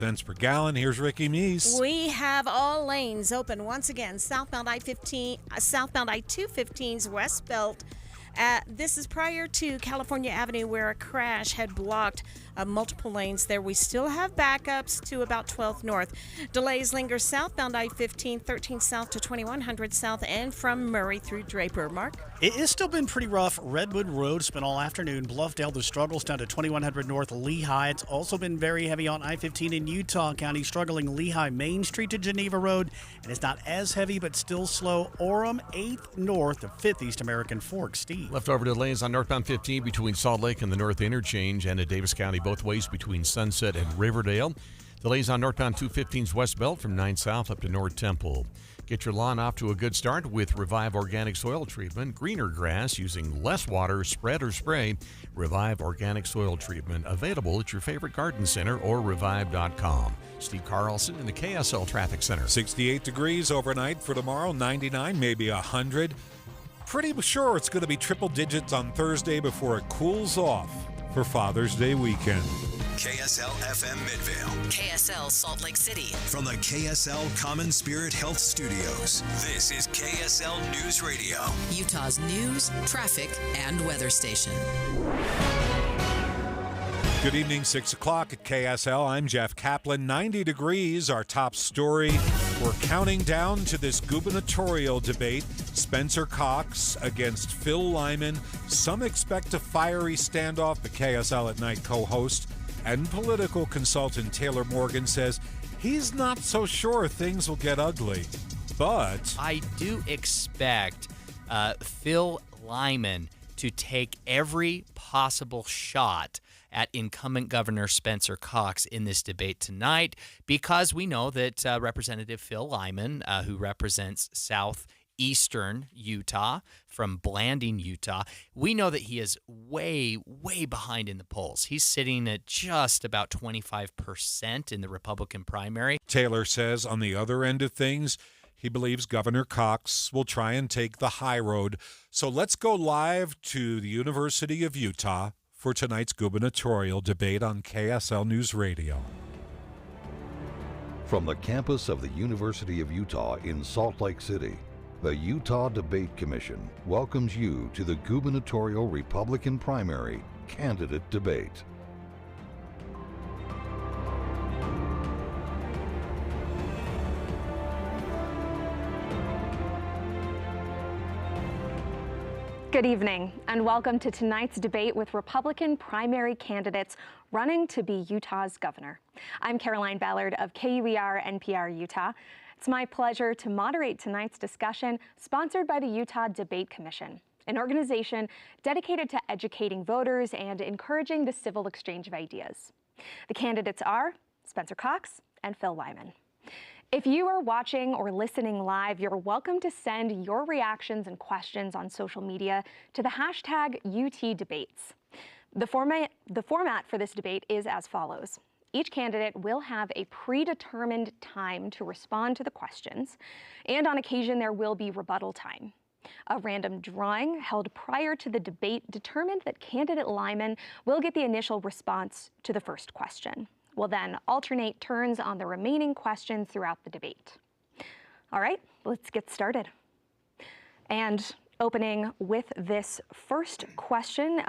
Cents per gallon. Here's Ricky Meese. We have all lanes open once again. Southbound I-215's West Belt. This is prior to California Avenue, where a crash had blocked multiple lanes there. We still have backups to about 12th North. Delays linger southbound I-15, 13 South to 2100 South, and from Murray through Draper. Mark? It has still been pretty rough. Redwood Road's been all afternoon. Bluffdale, the struggles down to 2100 North Lehigh. It's also been very heavy on I-15 in Utah County, struggling Lehigh Main Street to Geneva Road. And it's not as heavy, but still slow. Orem, 8th North to 5th East American Fork. Steve. Leftover delays on northbound 15 between Salt Lake and the North Interchange, and in Davis County both ways between Sunset and Riverdale. Delays on northbound 215's West Belt from 9 South up to North Temple. Get your lawn off to a good start with Revive Organic Soil Treatment. Greener grass using less water, spread or spray. Revive Organic Soil Treatment, available at your favorite garden center or revive.com. Steve Carlson in the KSL Traffic Center. 68 degrees overnight for tomorrow, 99, maybe 100. Pretty sure it's going to be triple digits on Thursday before it cools off for Father's Day weekend. KSL FM Midvale. KSL Salt Lake City. From the KSL Common Spirit Health Studios, this is KSL News Radio. Utah's news, traffic, and weather station. Good evening, 6 o'clock at KSL. I'm Jeff Kaplan. 90 degrees, our top story. We're counting down to this gubernatorial debate. Spencer Cox against Phil Lyman. Some expect a fiery standoff. The KSL at Night co-host and political consultant Taylor Morgan says he's not so sure things will get ugly. But I do expect Phil Lyman to take every possible shot at incumbent Governor Spencer Cox in this debate tonight, because we know that Representative Phil Lyman, who represents southeastern Utah from Blanding, Utah, we know that he is way, way behind in the polls. He's sitting at just about 25% in the Republican primary. Taylor says on the other end of things, he believes Governor Cox will try and take the high road. So let's go live to the University of Utah for tonight's gubernatorial debate on KSL News Radio. From the campus of the University of Utah in Salt Lake City, the Utah Debate Commission welcomes you to the gubernatorial Republican primary candidate debate. Good evening, and welcome to tonight's debate with Republican primary candidates running to be Utah's governor. I'm Caroline Ballard of KUER NPR Utah. It's my pleasure to moderate tonight's discussion, sponsored by the Utah Debate Commission, an organization dedicated to educating voters and encouraging the civil exchange of ideas. The candidates are Spencer Cox and Phil Lyman. If you are watching or listening live, you're welcome to send your reactions and questions on social media to the hashtag UTDebates. The format for this debate is as follows. Each candidate will have a predetermined time to respond to the questions, and on occasion there will be rebuttal time. A random drawing held prior to the debate determined that candidate Lyman will get the initial response to the first question. We'll then alternate turns on the remaining questions throughout the debate. All right, let's get started. And opening with this first question,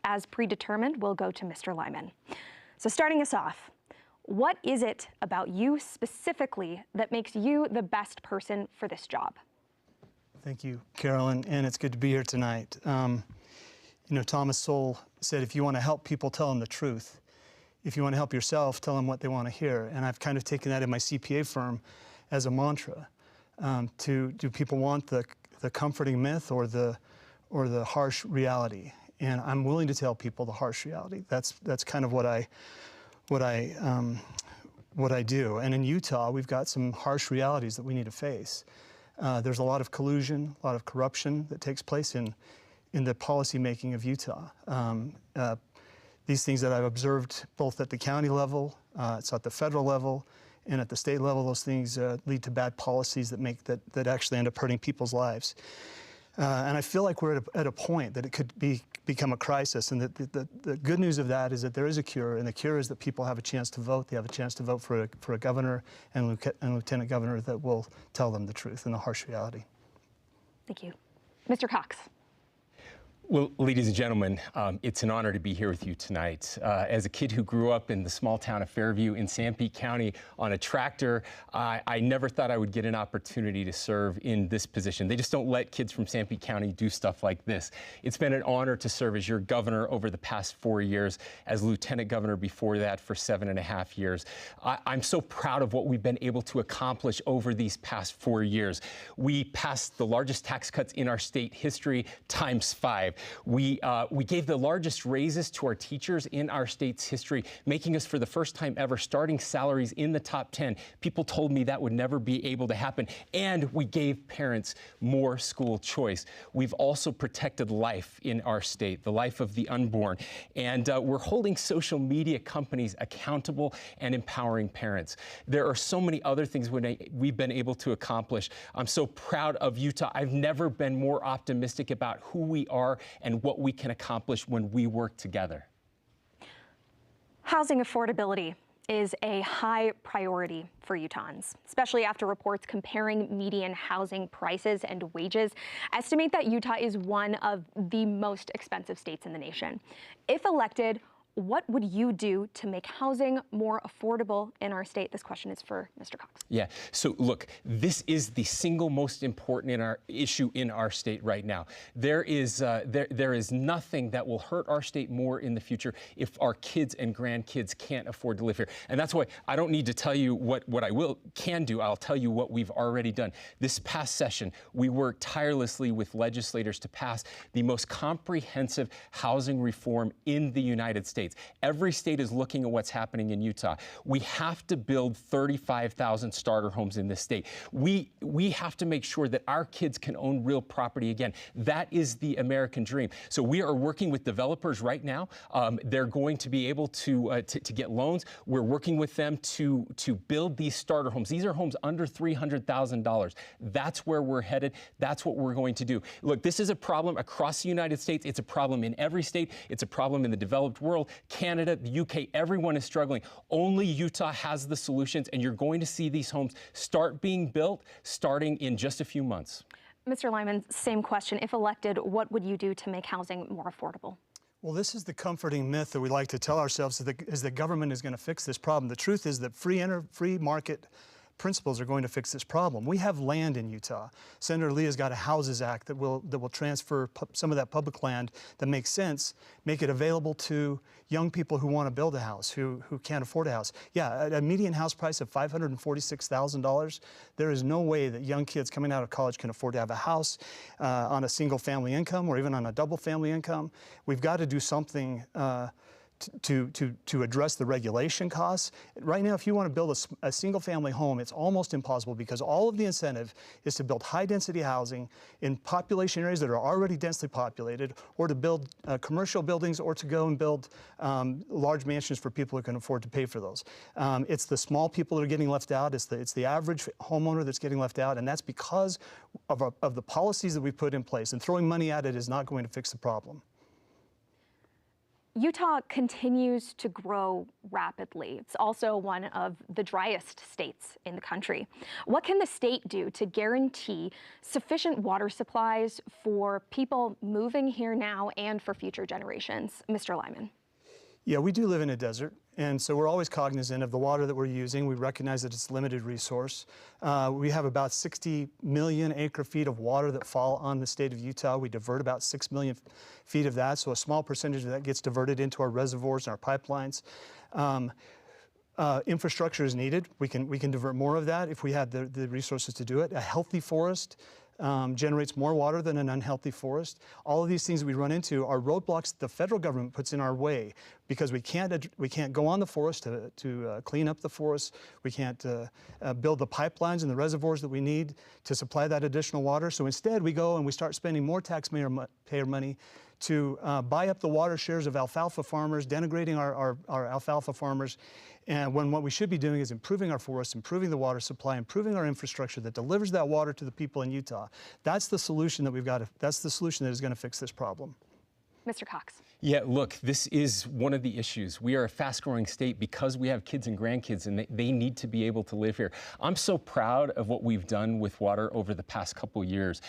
as predetermined, we'll go to Mr. Lyman. So starting us off, what is it about you specifically that makes you the best person for this job? Thank you, Carolyn, and it's good to be here tonight. Thomas Sowell said, if you want to help people, tell them the truth. If you want to help yourself, tell them what they want to hear. And I've kind of taken that in my CPA firm as a mantra. Do people want the comforting myth or the harsh reality? And I'm willing to tell people the harsh reality. That's kind of what I do. And in Utah, we've got some harsh realities that we need to face. There's a lot of collusion, a lot of corruption that takes place in the policy making of Utah. These things that I've observed both at the county level, it's at the federal level, and at the state level, those things lead to bad policies that actually end up hurting people's lives. And I feel like we're at a point that it could become a crisis. And the good news of that is that there is a cure, and the cure is that people have a chance to vote. They have a chance to vote for a governor and lieutenant governor that will tell them the truth and the harsh reality. Thank you. Mr. Cox. Well, ladies and gentlemen, it's an honor to be here with you tonight. As a kid who grew up in the small town of Fairview in Sanpete County on a tractor, I never thought I would get an opportunity to serve in this position. They just don't let kids from Sanpete County do stuff like this. It's been an honor to serve as your governor over the past 4 years, as lieutenant governor before that for 7.5 years. I'm so proud of what we've been able to accomplish over these past 4 years. We passed the largest tax cuts in our state history ×5. We gave the largest raises to our teachers in our state's history, making us for the first time ever starting salaries in the top 10. People told me that would never be able to happen. And we gave parents more school choice. We've also protected life in our state, the life of the unborn. And we're holding social media companies accountable and empowering parents. There are so many other things we've been able to accomplish. I'm so proud of Utah. I've never been more optimistic about who we are and what we can accomplish when we work together. Housing affordability is a high priority for Utahns, especially after reports comparing median housing prices and wages estimate that Utah is one of the most expensive states in the nation. If elected, what would you do to make housing more affordable in our state? This question is for Mr. Cox. Yeah, so look, this is the single most important issue in our state right now. There is nothing that will hurt our state more in the future if our kids and grandkids can't afford to live here. And that's why I don't need to tell you what I can do. I'll tell you what we've already done. This past session, we worked tirelessly with legislators to pass the most comprehensive housing reform in the United States. Every state is looking at what's happening in Utah. We have to build 35,000 starter homes in this state. We have to make sure that our kids can own real property again. That is the American dream. So we are working with developers right now. They're going to be able to get loans. We're working with them to build these starter homes. These are homes under $300,000. That's where we're headed. That's what we're going to do. Look, this is a problem across the United States. It's a problem in every state. It's a problem in the developed world. Canada, the UK, everyone is struggling. Only Utah has the solutions, and you're going to see these homes start being built starting in just a few months. Mr. Lyman, same question. If elected, what would you do to make housing more affordable? Well, this is the comforting myth that we like to tell ourselves is that government is going to fix this problem. The truth is that free market principles are going to fix this problem. We have land in Utah. Senator Lee has got a Houses Act that will transfer some of that public land that makes sense, make it available to young people who want to build a house, who can't afford a house. Yeah, a median house price of $546,000, there is no way that young kids coming out of college can afford to have a house on a single family income or even on a double family income. We've got to do something to address the regulation costs. Right now, if you want to build a single-family home, it's almost impossible because all of the incentive is to build high-density housing in population areas that are already densely populated, or to build commercial buildings, or to go and build large mansions for people who can afford to pay for those. It's the small people that are getting left out. It's the average homeowner that's getting left out, and that's because of the policies that we put in place. And throwing money at it is not going to fix the problem. Utah continues to grow rapidly. It's also one of the driest states in the country. What can the state do to guarantee sufficient water supplies for people moving here now and for future generations? Mr. Lyman. Yeah, we do live in a desert, and so we're always cognizant of the water that we're using. We recognize that it's a limited resource. We have about 60 million acre-feet of water that fall on the state of Utah. We divert about 6 million feet of that, so a small percentage of that gets diverted into our reservoirs and our pipelines. Infrastructure is needed. We can divert more of that if we had the resources to do it. A healthy forest generates more water than an unhealthy forest. All of these things we run into are roadblocks the federal government puts in our way because we can't go on the forest to clean up the forest. We can't build the pipelines and the reservoirs that we need to supply that additional water. So instead, we go and we start spending more taxpayer money to buy up the water shares of alfalfa farmers, denigrating our alfalfa farmers, and when what we should be doing is improving our forests, improving the water supply, improving our infrastructure that delivers that water to the people in Utah. That's the solution that we've got that's the solution that is going to fix this problem. Mr. Cox. Yeah, look, this is one of the issues. We are a fast-growing state because we have kids and grandkids, and they need to be able to live here. I'm so proud of what we've done with water over the past couple years.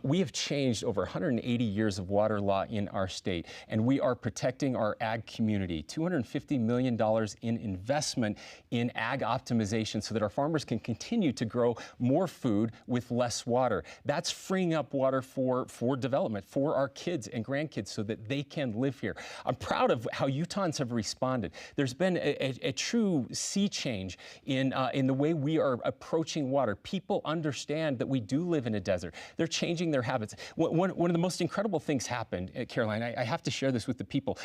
We have changed over 180 years of water law in our state, and we are protecting our ag community. $250 million in investment in ag optimization so that our farmers can continue to grow more food with less water. That's freeing up water for development, for our kids and grandkids so that they can live here. I'm proud of how Utahns have responded. There's been a true sea change in the way we are approaching water. People understand that we do live in a desert. They're changing their habits. One of the most incredible things happened, Caroline, I have to share this with the people.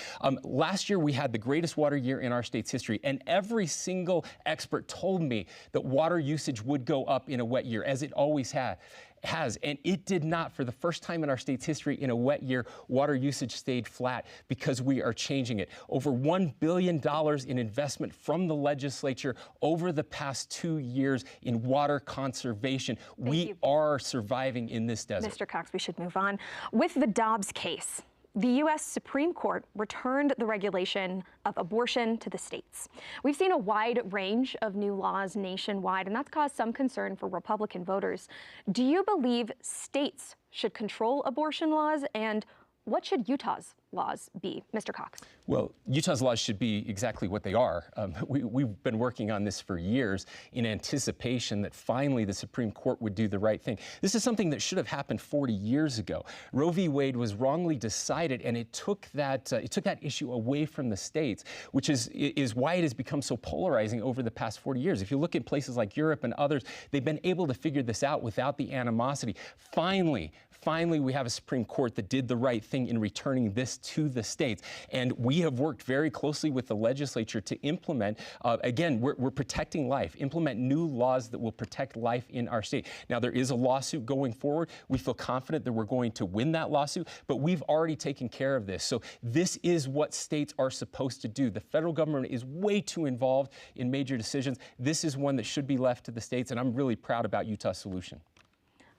Last year we had the greatest water year in our state's history, and every single expert told me that water usage would go up in a wet year, as it always has, and it did not. For the first time in our state's history, in a wet year, water usage stayed flat because we are changing it. Over $1 billion in investment from the legislature over the past 2 years in water conservation. We are surviving in this desert. Mr. Cox, we should move on. With the Dobbs case, the U.S. Supreme Court returned the regulation of abortion to the states. We've seen a wide range of new laws nationwide, and that's caused some concern for Republican voters. Do you believe states should control abortion laws, and what should Utah's laws be? Mr. Cox. Well, Utah's laws should be exactly what they are. We've been working on this for years in anticipation that finally the Supreme Court would do the right thing. This is something that should have happened 40 years ago. Roe v. Wade was wrongly decided, and it took that issue away from the states, which is why it has become so polarizing over the past 40 years. If you look at places like Europe and others, they've been able to figure this out without the animosity. Finally, we have a Supreme Court that did the right thing in returning this to the states. And we have worked very closely with the legislature to implement, again, we're protecting life, implement new laws that will protect life in our state. Now, there is a lawsuit going forward. We feel confident that we're going to win that lawsuit, but we've already taken care of this. So this is what states are supposed to do. The federal government is way too involved in major decisions. This is one that should be left to the states, and I'm really proud about Utah's solution.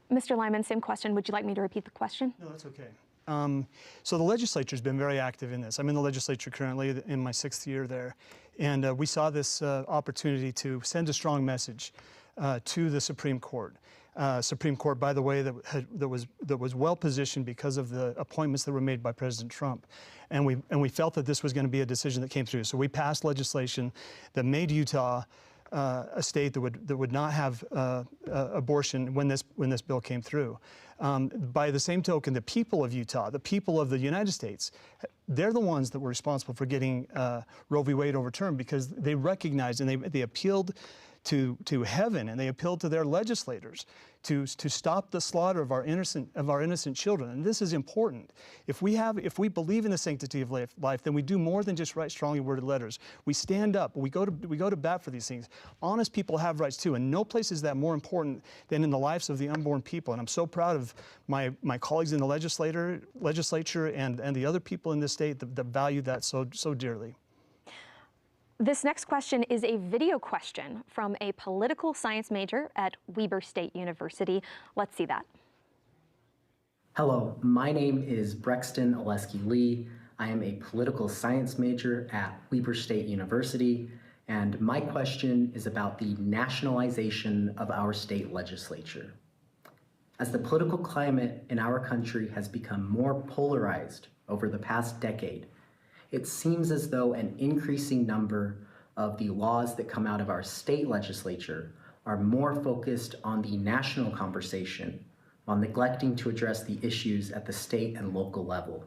Mr. Lyman, same question. Would you like me to repeat the question? No, that's okay. So the legislature's been very active in this. I'm in the legislature currently in my 6th year there, and we saw this opportunity to send a strong message to the Supreme Court. Supreme Court, by the way, that was well positioned because of the appointments that were made by President Trump, and we felt that this was going to be a decision that came through. So we passed legislation that made Utah a state that would not have abortion when this bill came through. By the same token, the people of Utah, the people of the United States, they're the ones that were responsible for getting Roe v. Wade overturned, because they recognized and they appealed to heaven, and they appealed to their legislators to stop the slaughter of our innocent children. And this is important. If we believe in the sanctity of life, then we do more than just write strongly worded letters. We stand up. We go to bat for these things. Honest people have rights too, and no place is that more important than in the lives of the unborn people. And I'm so proud of my colleagues in the legislature and the other people in this state that value that so dearly. This next question is a video question from a political science major at Weber State University. Let's see that. Hello, my name is Brexton Oleski Lee. I am a political science major at Weber State University, and my question is about the nationalization of our state legislature. As the political climate in our country has become more polarized over the past decade, it seems as though an increasing number of the laws that come out of our state legislature are more focused on the national conversation, while neglecting to address the issues at the state and local level.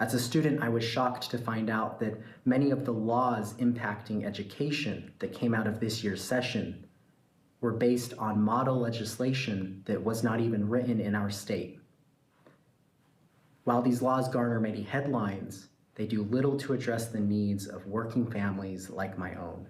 As a student, I was shocked to find out that many of the laws impacting education that came out of this year's session were based on model legislation that was not even written in our state. While these laws garner many headlines, they do little to address the needs of working families like my own.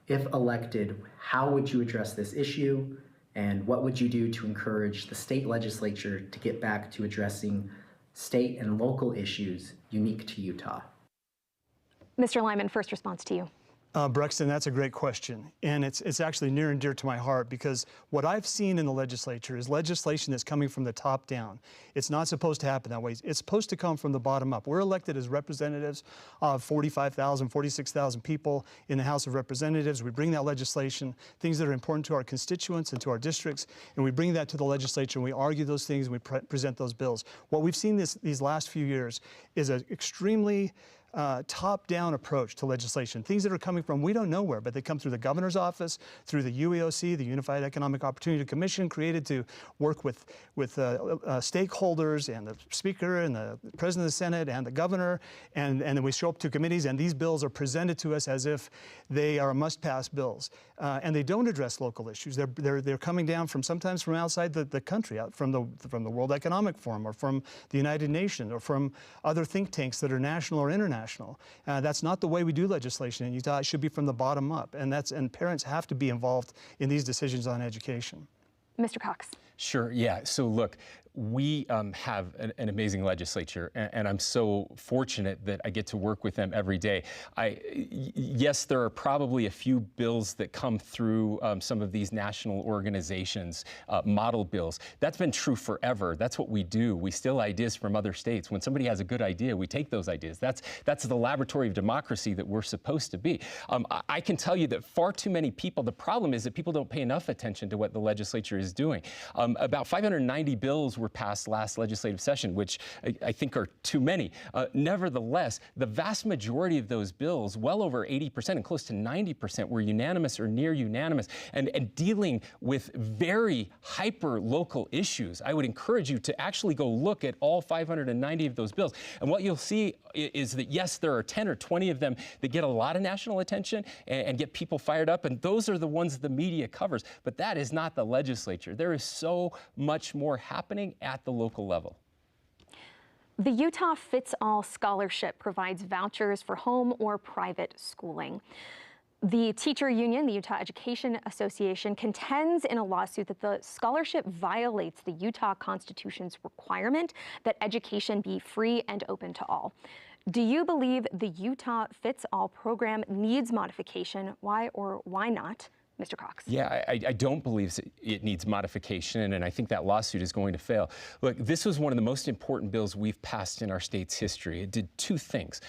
If elected, how would you address this issue, and what would you do to encourage the state legislature to get back to addressing state and local issues unique to Utah? Mr. Lyman, first response to you. Brexton, that's a great question. And it's actually near and dear to my heart, because what I've seen in the legislature is legislation that's coming from the top down. It's not supposed to happen that way. It's supposed to come from the bottom up. We're elected as representatives of 45,000, 46,000 people in the House of Representatives. We bring that legislation, things that are important to our constituents and to our districts, and we bring that to the legislature and we argue those things and we present those bills. What we've seen these last few years is an extremely top-down approach to legislation. Things that are coming from we don't know where, but they come through the governor's office, through the UEOC, the Unified Economic Opportunity Commission, created to work with stakeholders and the speaker and the president of the Senate and the governor, and then we show up to committees and these bills are presented to us as if they are must-pass bills, and they don't address local issues. They're coming down from sometimes from outside the country, out from the World Economic Forum or from the United Nations or from other think tanks that are national or international. That's not the way we do legislation in Utah. It should be from the bottom up, and parents have to be involved in these decisions on education. Mr. Cox. Sure, yeah. So look, we have an amazing legislature, and I'm so fortunate that I get to work with them every day. Yes, there are probably a few bills that come through some of these national organizations, model bills. That's been true forever. That's what we do. We steal ideas from other states. When somebody has a good idea, we take those ideas. That's the laboratory of democracy that we're supposed to be. I can tell you that far too many people, the problem is that people don't pay enough attention to what the legislature is doing. About 590 bills were passed last legislative session, which I think are too many. Nevertheless, the vast majority of those bills, well over 80% and close to 90%, were unanimous or near unanimous, and dealing with very hyper-local issues. I would encourage you to actually go look at all 590 of those bills. And what you'll see is that, yes, there are 10 or 20 of them that get a lot of national attention and get people fired up, and those are the ones the media covers. But that is not the legislature. There is so much more happening at the local level. The Utah Fits All Scholarship provides vouchers for home or private schooling. The teacher union, the Utah Education Association, contends in a lawsuit that the scholarship violates the Utah Constitution's requirement that education be free and open to all. Do you believe the Utah Fits All program needs modification? Why or why not? Mr. Cox. Yeah, I don't believe it needs modification, and I think that lawsuit is going to fail. Look, this was one of the most important bills we've passed in our state's history. It did two things.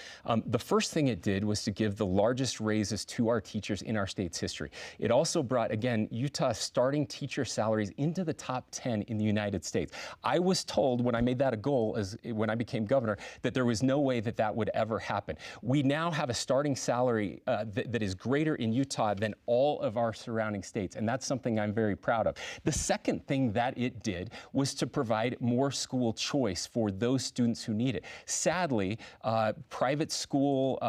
The first thing it did was to give the largest raises to our teachers in our state's history. It also brought, again, Utah's starting teacher salaries into the top 10 in the United States. I was told when I made that a goal, when I became governor, that there was no way that would ever happen. We now have a starting salary that is greater in Utah than all of our surrounding states, and that's something I'm very proud of. The second thing that it did was to provide more school choice for those students who need it. Sadly, private school,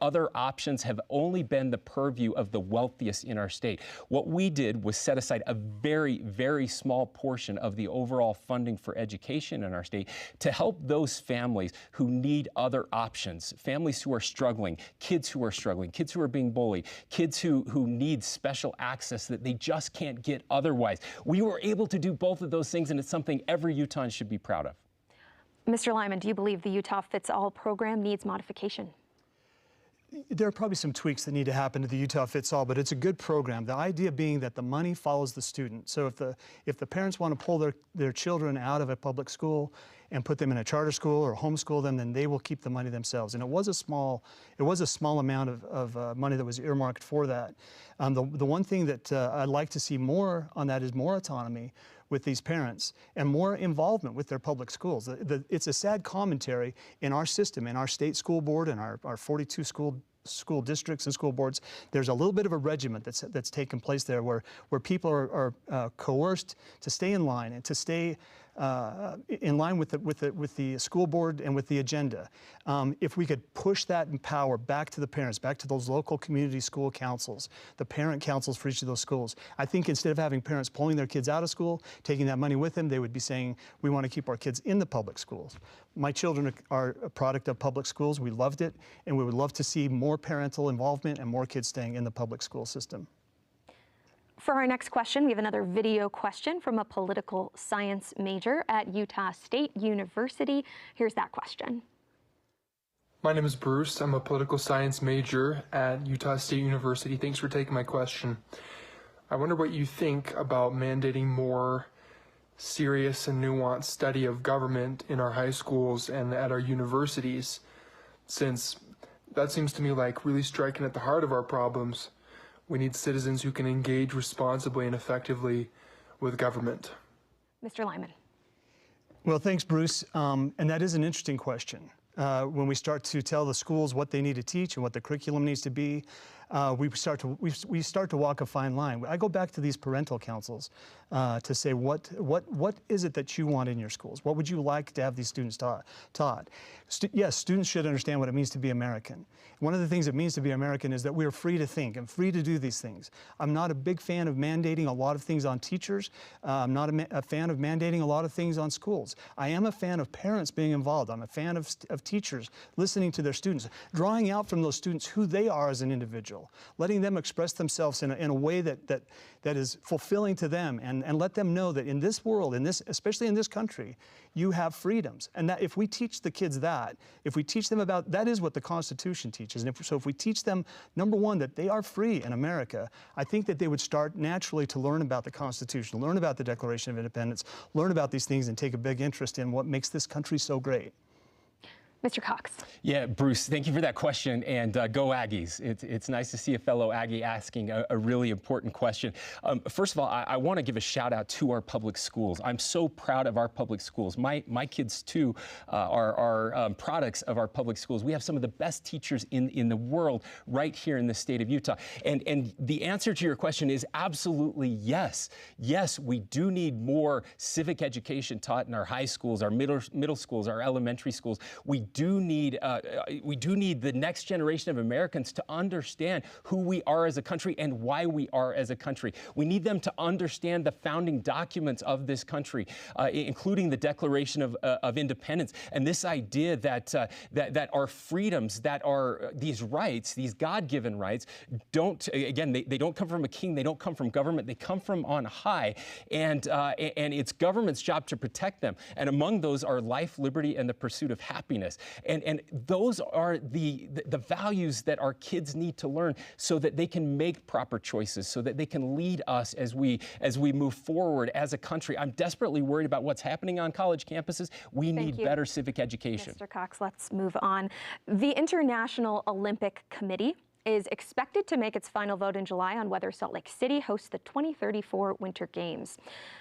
other options have only been the purview of the wealthiest in our state. What we did was set aside a very, very small portion of the overall funding for education in our state to help those families who need other options, families who are struggling, kids who are being bullied, kids who need special access that they just can't get otherwise. We were able to do both of those things, and it's something every Utahn should be proud of. Mr. Lyman, do you believe the Utah Fits All program needs modification? There are probably some tweaks that need to happen to the Utah Fits All, but it's a good program. The idea being that the money follows the student. So if the parents want to pull their children out of a public school and put them in a charter school or homeschool them, then they will keep the money themselves. And it was a small amount of money that was earmarked for that. The one thing that I'd like to see more on that is more autonomy with these parents and more involvement with their public schools. It's a sad commentary in our system, in our state school board and our 42 school districts and school boards. There's a little bit of a regiment that's taken place there where people are coerced to stay in line and to stay in line with the school board and with the agenda. If we could push that power back to the parents, back to those local community school councils, the parent councils for each of those schools, I think instead of having parents pulling their kids out of school, taking that money with them, they would be saying, we want to keep our kids in the public schools. My children are a product of public schools. We loved it, and we would love to see more parental involvement and more kids staying in the public school system. For our next question, we have another video question from a political science major at Utah State University. Here's that question. My name is Bruce. I'm a political science major at Utah State University. Thanks for taking my question. I wonder what you think about mandating more serious and nuanced study of government in our high schools and at our universities, since that seems to me like really striking at the heart of our problems. We need citizens who can engage responsibly and effectively with government. Mr. Lyman. Well, thanks, Bruce. And that is an interesting question. When we start to tell the schools what they need to teach and what the curriculum needs to be, we start to walk a fine line. I go back to these parental councils to say, what is it that you want in your schools? What would you like to have these students taught? Yes, students should understand what it means to be American. One of the things it means to be American is that we are free to think and free to do these things. I'm not a big fan of mandating a lot of things on teachers. I'm not a fan of mandating a lot of things on schools. I am a fan of parents being involved. I'm a fan of teachers listening to their students, drawing out from those students who they are as an individual, letting them express themselves in a way that is fulfilling to them, and let them know that in this world, especially in this country, you have freedoms. And that if we teach the kids that, if we teach them about, that is what the Constitution teaches. And so if we teach them, number one, that they are free in America, I think that they would start naturally to learn about the Constitution, learn about the Declaration of Independence, learn about these things, and take a big interest in what makes this country so great. Mr. Cox. Yeah, Bruce, thank you for that question, and go Aggies. It's nice to see a fellow Aggie asking a really important question. First of all, I want to give a shout out to our public schools. I'm so proud of our public schools. My kids, too, are products of our public schools. We have some of the best teachers in the world right here in the state of Utah. And the answer to your question is absolutely yes. Yes, we do need more civic education taught in our high schools, our middle schools, our elementary schools. We do need the next generation of Americans to understand who we are as a country and why we are as a country. We need them to understand the founding documents of this country, including the Declaration of Independence, and this idea that our freedoms, that are these rights, these God-given rights, they don't come from a king, they don't come from government, they come from on high, and it's government's job to protect them. And among those are life, liberty, and the pursuit of happiness. And those are the values that our kids need to learn so that they can make proper choices, so that they can lead us as we move forward as a country. I'm desperately worried about what's happening on college campuses. We need better civic education. Mr. Cox, let's move on. The International Olympic Committee is expected to make its final vote in July on whether Salt Lake City hosts the 2034 Winter Games.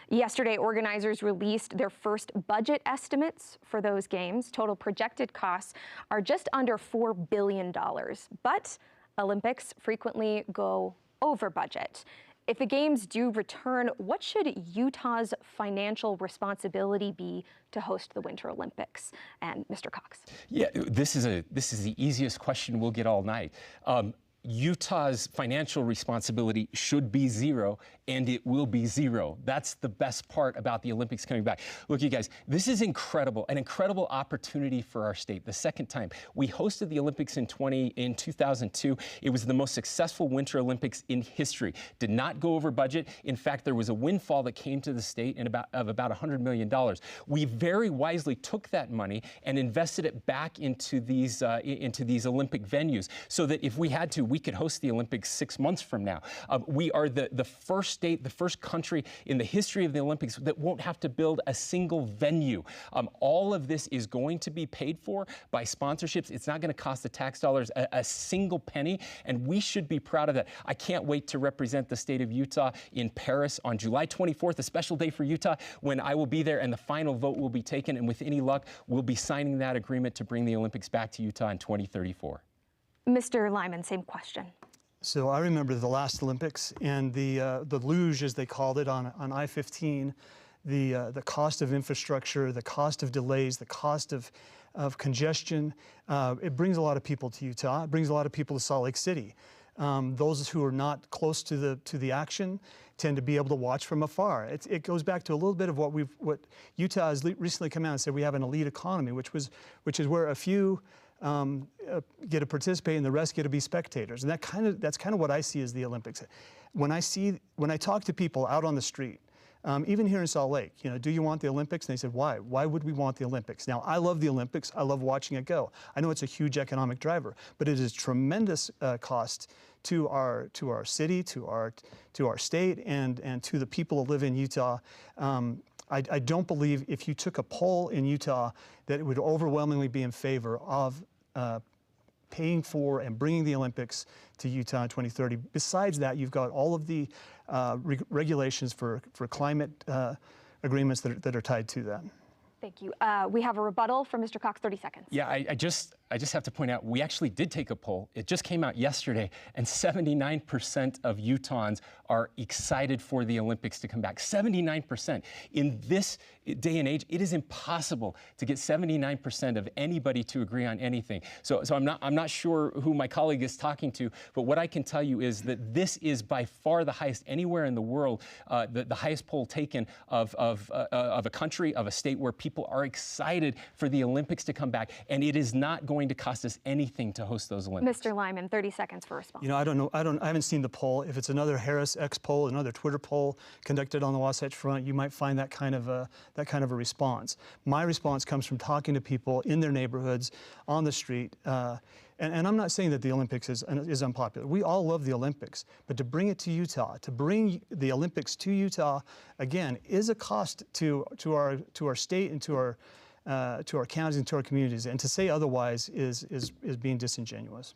Yesterday, organizers released their first budget estimates for those games. Total projected costs are just under $4 billion, but Olympics frequently go over budget. If the games do return, what should Utah's financial responsibility be to host the Winter Olympics? And Mr. Cox. Yeah, this is the easiest question we'll get all night. Utah's financial responsibility should be zero, and it will be zero. That's the best part about the Olympics coming back. Look, you guys, this is incredible, an incredible opportunity for our state. The second time we hosted the Olympics in 2002, it was the most successful Winter Olympics in history. Did not go over budget. In fact, there was a windfall that came to the state of about $100 million. We very wisely took that money and invested it back into these Olympic venues, so that if we had to, we could host the Olympics 6 months from now. We are the first state, the first country in the history of the Olympics that won't have to build a single venue. All of this is going to be paid for by sponsorships. It's not going to cost the tax dollars a single penny, and we should be proud of that. I can't wait to represent the state of Utah in Paris on July 24th, a special day for Utah, when I will be there and the final vote will be taken, and with any luck, we'll be signing that agreement to bring the Olympics back to Utah in 2034. Mr. Lyman, same question. So I remember the last Olympics and the luge, as they called it, on I-15, the cost of infrastructure, the cost of delays, the cost of congestion. It brings a lot of people to Utah. It brings a lot of people to Salt Lake City. Those who are not close to the action tend to be able to watch from afar. It goes back to a little bit of what Utah has recently come out and said we have an elite economy, which is where a few get to participate and the rest get to be spectators. And that's kind of what I see as the Olympics. When I talk to people out on the street, even here in Salt Lake, do you want the Olympics? And they said, why? Why would we want the Olympics? Now, I love the Olympics. I love watching it go. I know it's a huge economic driver, but it is tremendous cost to our city, to our state, and to the people who live in Utah. I don't believe if you took a poll in Utah that it would overwhelmingly be in favor of paying for and bringing the Olympics to Utah in 2030. Besides that, you've got all of the regulations for climate agreements that are tied to that. Thank you. We have a rebuttal from Mr. Cox, 30 seconds. Yeah, I just have to point out, we actually did take a poll. It just came out yesterday, and 79% of Utahns are excited for the Olympics to come back. 79%. In this day and age, it is impossible to get 79% of anybody to agree on anything. So I'm not sure who my colleague is talking to, but what I can tell you is that this is by far the highest anywhere in the world, the highest poll taken of a country, of a state where people are excited for the Olympics to come back, and it is not going to cost us anything to host those Olympics. Mr. Lyman, 30 seconds for response. I don't know. I haven't seen the poll. If it's another Harris X poll, another Twitter poll conducted on the Wasatch Front, you might find that kind of a response. My response comes from talking to people in their neighborhoods, on the street. And I'm not saying that the Olympics is unpopular. We all love the Olympics, but to bring it to Utah, to bring the Olympics to Utah, again, is a cost to our state and to our counties and to our communities. And to say otherwise is being disingenuous.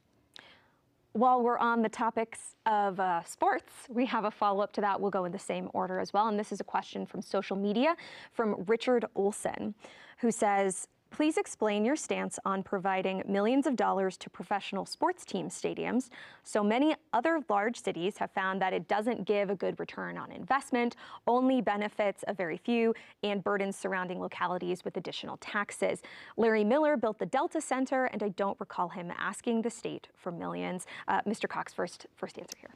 While we're on the topics of sports, we have a follow-up to that. We'll go in the same order as well. And this is a question from social media from Richard Olson, who says, please explain your stance on providing millions of dollars to professional sports team stadiums. So many other large cities have found that it doesn't give a good return on investment, only benefits a very few, and burdens surrounding localities with additional taxes. Larry Miller built the Delta Center, and I don't recall him asking the state for millions. Mr. Cox, first answer here.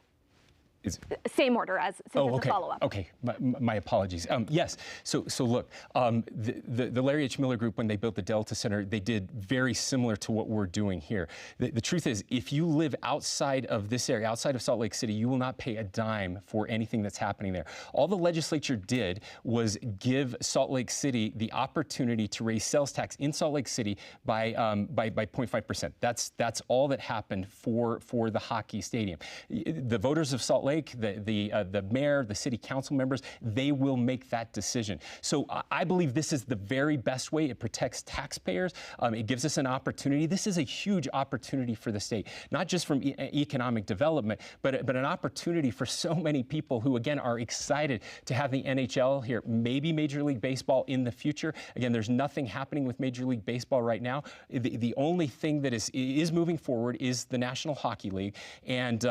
Same order as since it's a follow-up. Okay, my apologies. Yes, so look, the Larry H. Miller Group, when they built the Delta Center, they did very similar to what we're doing here. The truth is, if you live outside of this area, outside of Salt Lake City, you will not pay a dime for anything that's happening there. All the legislature did was give Salt Lake City the opportunity to raise sales tax in Salt Lake City by 0.5%. That's all that happened for the hockey stadium. The voters of Salt Lake, the mayor, the city council members, they will make that decision. So I believe this is the very best way. It protects taxpayers. It gives us an opportunity. This is a huge opportunity for the state, not just from economic development, but an opportunity for so many people who, again, are excited to have the NHL here, maybe Major League Baseball in the future. Again, there's nothing happening with Major League Baseball right now. The only thing that is moving forward is the National Hockey League, and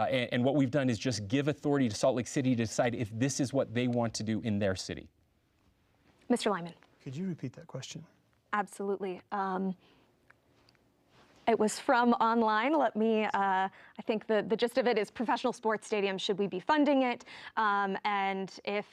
what we've done is just give authority to Salt Lake City to decide if this is what they want to do in their city. Mr. Lyman. Could you repeat that question? Absolutely. It was from online. Let me, I think the gist of it is professional sports stadiums, should we be funding it? And if,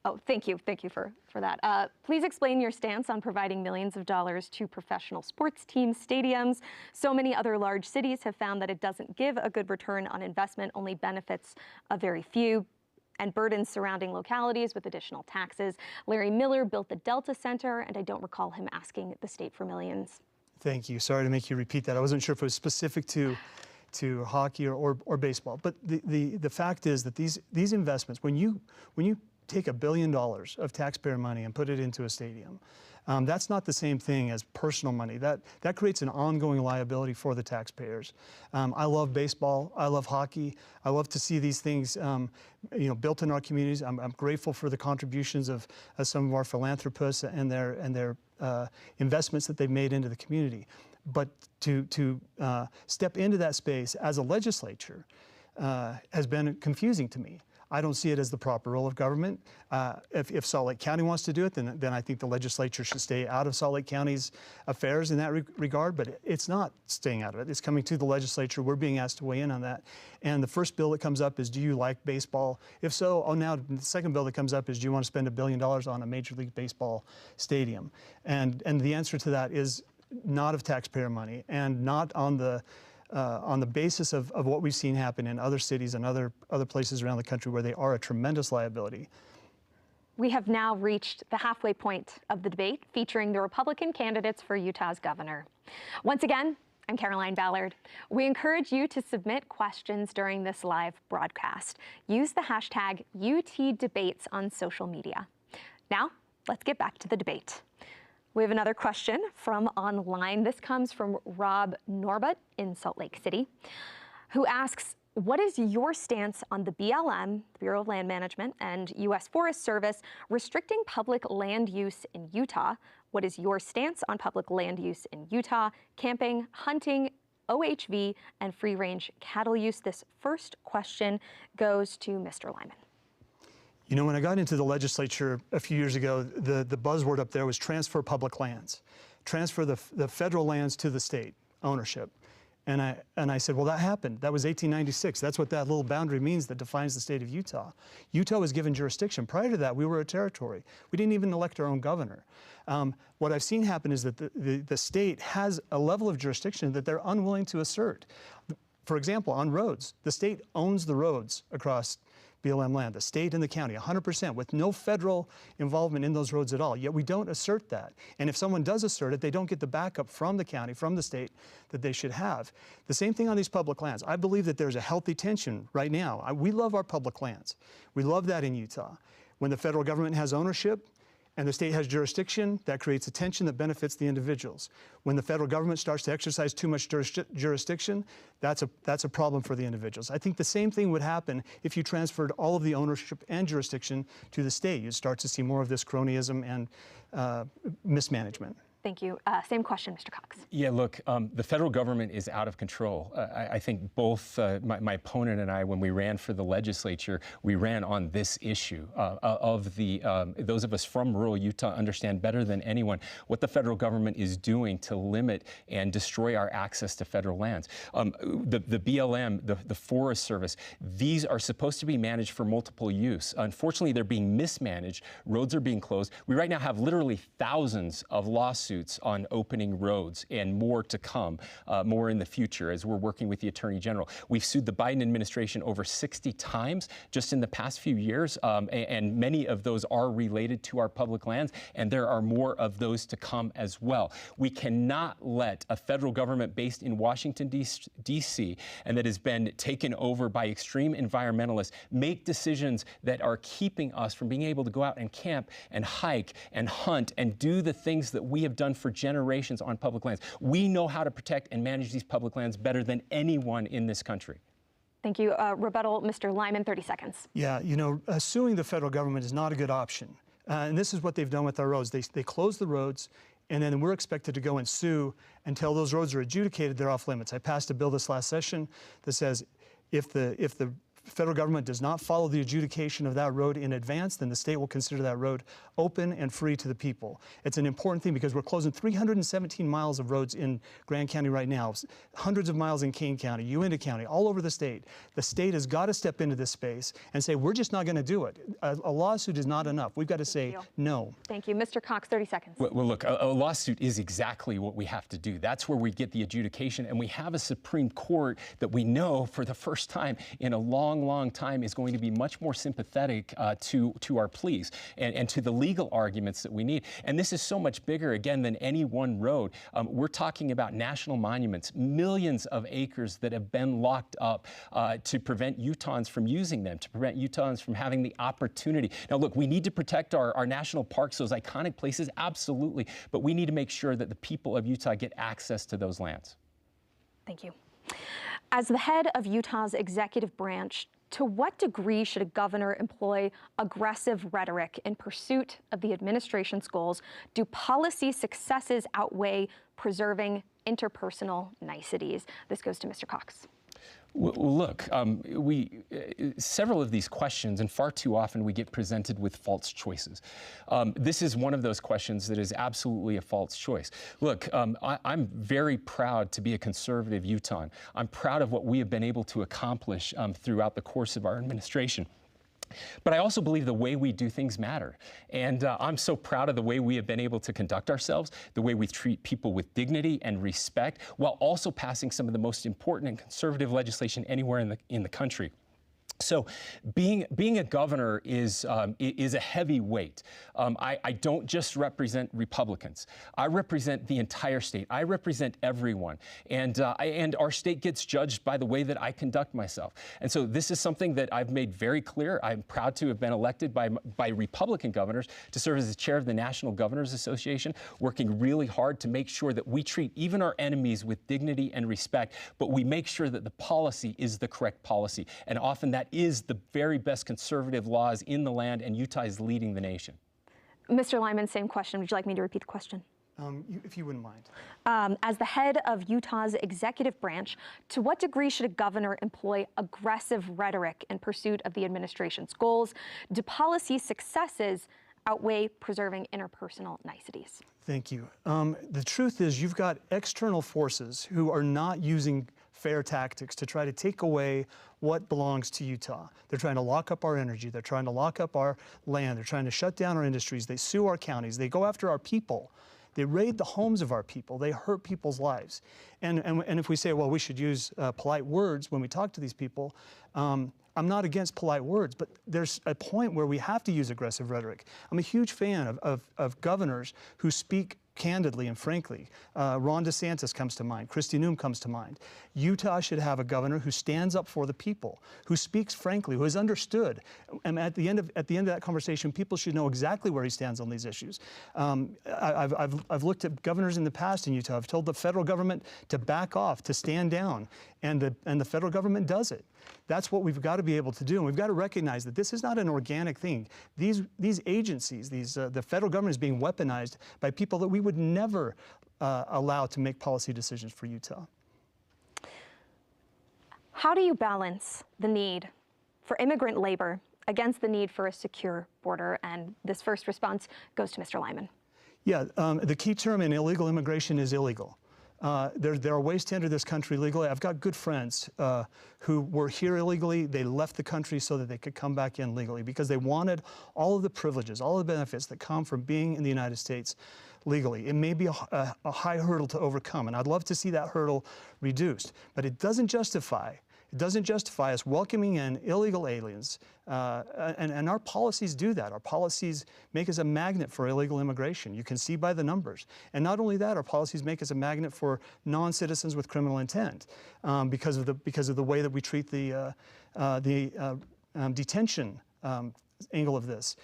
oh, thank you for that. Please explain your stance on providing millions of dollars to professional sports teams, stadiums. So many other large cities have found that it doesn't give a good return on investment, only benefits a very few, and burdens surrounding localities with additional taxes. Larry Miller built the Delta Center, and I don't recall him asking the state for millions. Thank you. Sorry to make you repeat that. I wasn't sure if it was specific to hockey or baseball. But the fact is that these investments, when you take $1 billion of taxpayer money and put it into a stadium, that's not the same thing as personal money. That creates an ongoing liability for the taxpayers. I love baseball. I love hockey. I love to see these things built in our communities. I'm grateful for the contributions of some of our philanthropists and their investments that they've made into the community. But to step into that space as a legislature has been confusing to me. I don't see it as the proper role of government. If Salt Lake County wants to do it, then I think the legislature should stay out of Salt Lake County's affairs in that regard, but it's not staying out of it. It's coming to the legislature. We're being asked to weigh in on that. And the first bill that comes up is, do you like baseball? If so, now the second bill that comes up is, do you want to spend $1 billion on a Major League Baseball stadium? And the answer to that is not of taxpayer money and not on the basis of what we've seen happen in other cities and other places around the country where they are a tremendous liability. We have now reached the halfway point of the debate featuring the Republican candidates for Utah's governor. Once again, I'm Caroline Ballard. We encourage you to submit questions during this live broadcast. Use the hashtag UTDebates on social media. Now, let's get back to the debate. We have another question from online. This comes from Rob Norbut in Salt Lake City, who asks, what is your stance on the BLM, Bureau of Land Management, and U.S. Forest Service restricting public land use in Utah? What is your stance on public land use in Utah, camping, hunting, OHV, and free-range cattle use? This first question goes to Mr. Lyman. You know, when I got into the legislature a few years ago, the buzzword up there was transfer public lands. Transfer the federal lands to the state ownership. And I said, well, that happened. That was 1896. That's what that little boundary means that defines the state of Utah. Utah was given jurisdiction. Prior to that, we were a territory. We didn't even elect our own governor. What I've seen happen is that the state has a level of jurisdiction that they're unwilling to assert. For example, on roads, the state owns the roads across BLM land, the state and the county, 100%, with no federal involvement in those roads at all. Yet we don't assert that. And if someone does assert it, they don't get the backup from the county, from the state, that they should have. The same thing on these public lands. I believe that there's a healthy tension right now. We love our public lands. We love that in Utah. When the federal government has ownership and the state has jurisdiction, that creates a tension that benefits the individuals. When the federal government starts to exercise too much jurisdiction, that's a problem for the individuals. I think the same thing would happen if you transferred all of the ownership and jurisdiction to the state. You'd start to see more of this cronyism and mismanagement. Thank you. Same question, Mr. Cox. Yeah, look, the federal government is out of control. I think both my opponent and I, when we ran for the legislature, we ran on this issue those of us from rural Utah understand better than anyone what the federal government is doing to limit and destroy our access to federal lands. The BLM, the Forest Service, these are supposed to be managed for multiple use. Unfortunately, they're being mismanaged. Roads are being closed. We right now have literally thousands of lawsuits on opening roads, and more to come, more in the future as we're working with the Attorney General. We've sued the Biden administration over 60 times just in the past few years, and many of those are related to our public lands, and there are more of those to come as well. We cannot let a federal government based in Washington, D.C., and that has been taken over by extreme environmentalists make decisions that are keeping us from being able to go out and camp and hike and hunt and do the things that we have done for generations on public lands. We know how to protect and manage these public lands better than anyone in this country. Thank you. Rebuttal, Mr. Lyman, 30 seconds. Yeah, you know, suing the federal government is not a good option. And this is what they've done with our roads. They close the roads, and then we're expected to go and sue until those roads are adjudicated, they're off limits. I passed a bill this last session that says if the federal government does not follow the adjudication of that road in advance, then the state will consider that road open and free to the people. It's an important thing because we're closing 317 miles of roads in Grand County right now, hundreds of miles in Kane County, Uintah County, all over the state. The state has got to step into this space and say, we're just not going to do it. A lawsuit is not enough. We've got to say no. Thank you. Mr. Cox, 30 seconds. Well, look, a lawsuit is exactly what we have to do. That's where we get the adjudication, and we have a Supreme Court that we know for the first time in a long time is going to be much more sympathetic to our pleas and to the legal arguments that we need. And this is so much bigger, again, than any one road. We're talking about national monuments, millions of acres that have been locked up to prevent Utahns from using them, to prevent Utahns from having the opportunity. Now, look, we need to protect our national parks, those iconic places, absolutely, but we need to make sure that the people of Utah get access to those lands. Thank you. As the head of Utah's executive branch, to what degree should a governor employ aggressive rhetoric in pursuit of the administration's goals? Do policy successes outweigh preserving interpersonal niceties? This goes to Mr. Cox. Well, look, several of these questions, and far too often we get presented with false choices. This is one of those questions that is absolutely a false choice. Look, I'm very proud to be a conservative Utahn. I'm proud of what we have been able to accomplish throughout the course of our administration. But I also believe the way we do things matter. And I'm so proud of the way we have been able to conduct ourselves, the way we treat people with dignity and respect, while also passing some of the most important and conservative legislation anywhere in the country. So being a governor is a heavy weight. I don't just represent Republicans. I represent the entire state. I represent everyone. And our state gets judged by the way that I conduct myself. And so this is something that I've made very clear. I'm proud to have been elected by Republican governors to serve as the chair of the National Governors Association, working really hard to make sure that we treat even our enemies with dignity and respect, but we make sure that the policy is the correct policy. And often that is the very best conservative laws in the land, and Utah is leading the nation. Mr. Lyman, same question. Would you like me to repeat the question? If you wouldn't mind. As the head of Utah's executive branch, to what degree should a governor employ aggressive rhetoric in pursuit of the administration's goals? Do policy successes outweigh preserving interpersonal niceties? Thank you. The truth is you've got external forces who are not using fair tactics to try to take away what belongs to Utah. They're trying to lock up our energy. They're trying to lock up our land. They're trying to shut down our industries. They sue our counties. They go after our people. They raid the homes of our people. They hurt people's lives. And if we say, well, we should use polite words when we talk to these people, I'm not against polite words, but there's a point where we have to use aggressive rhetoric. I'm a huge fan of governors who speak candidly and frankly. Ron DeSantis comes to mind. Kristi Noem comes to mind. Utah should have a governor who stands up for the people, who speaks frankly, who is understood. And at the end of that conversation, people should know exactly where he stands on these issues. I've looked at governors in the past in Utah. I've told the federal government to back off, to stand down, and the federal government does it. That's what we've got to be able to do, and we've got to recognize that this is not an organic thing. These agencies, the federal government is being weaponized by people that we would never allow to make policy decisions for Utah. How do you balance the need for immigrant labor against the need for a secure border? And this first response goes to Mr. Lyman. Yeah, the key term in illegal immigration is illegal. There are ways to enter this country legally. I've got good friends who were here illegally. They left the country so that they could come back in legally because they wanted all of the privileges, all of the benefits that come from being in the United States legally. It may be a high hurdle to overcome, and I'd love to see that hurdle reduced. But it doesn't justify us welcoming in illegal aliens, and our policies do that. Our policies make us a magnet for illegal immigration. You can see by the numbers. And not only that, our policies make us a magnet for non-citizens with criminal intent because of the way that we treat the detention angle of this.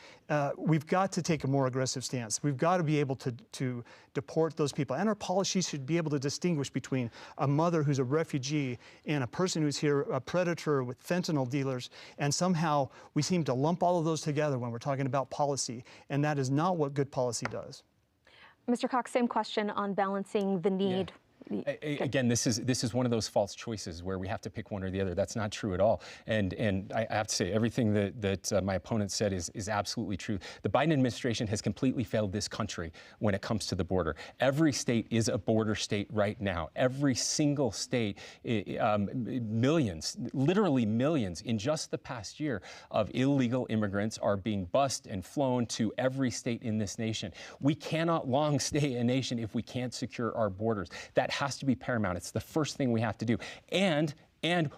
We've got to take a more aggressive stance. We've got to be able to deport those people. And our policies should be able to distinguish between a mother who's a refugee and a person who's here, a predator with fentanyl dealers. And somehow we seem to lump all of those together when we're talking about policy. And that is not what good policy does. Mr. Cox, same question on balancing the need. Yeah. Again, this is one of those false choices where we have to pick one or the other. That's not true at all. And I have to say, everything that my opponent said is absolutely true. The Biden administration has completely failed this country when it comes to the border. Every state is a border state right now. Every single state, millions, literally millions, in just the past year of illegal immigrants are being bused and flown to every state in this nation. We cannot long stay a nation if we can't secure our borders. That has to be paramount. It's the first thing we have to do. And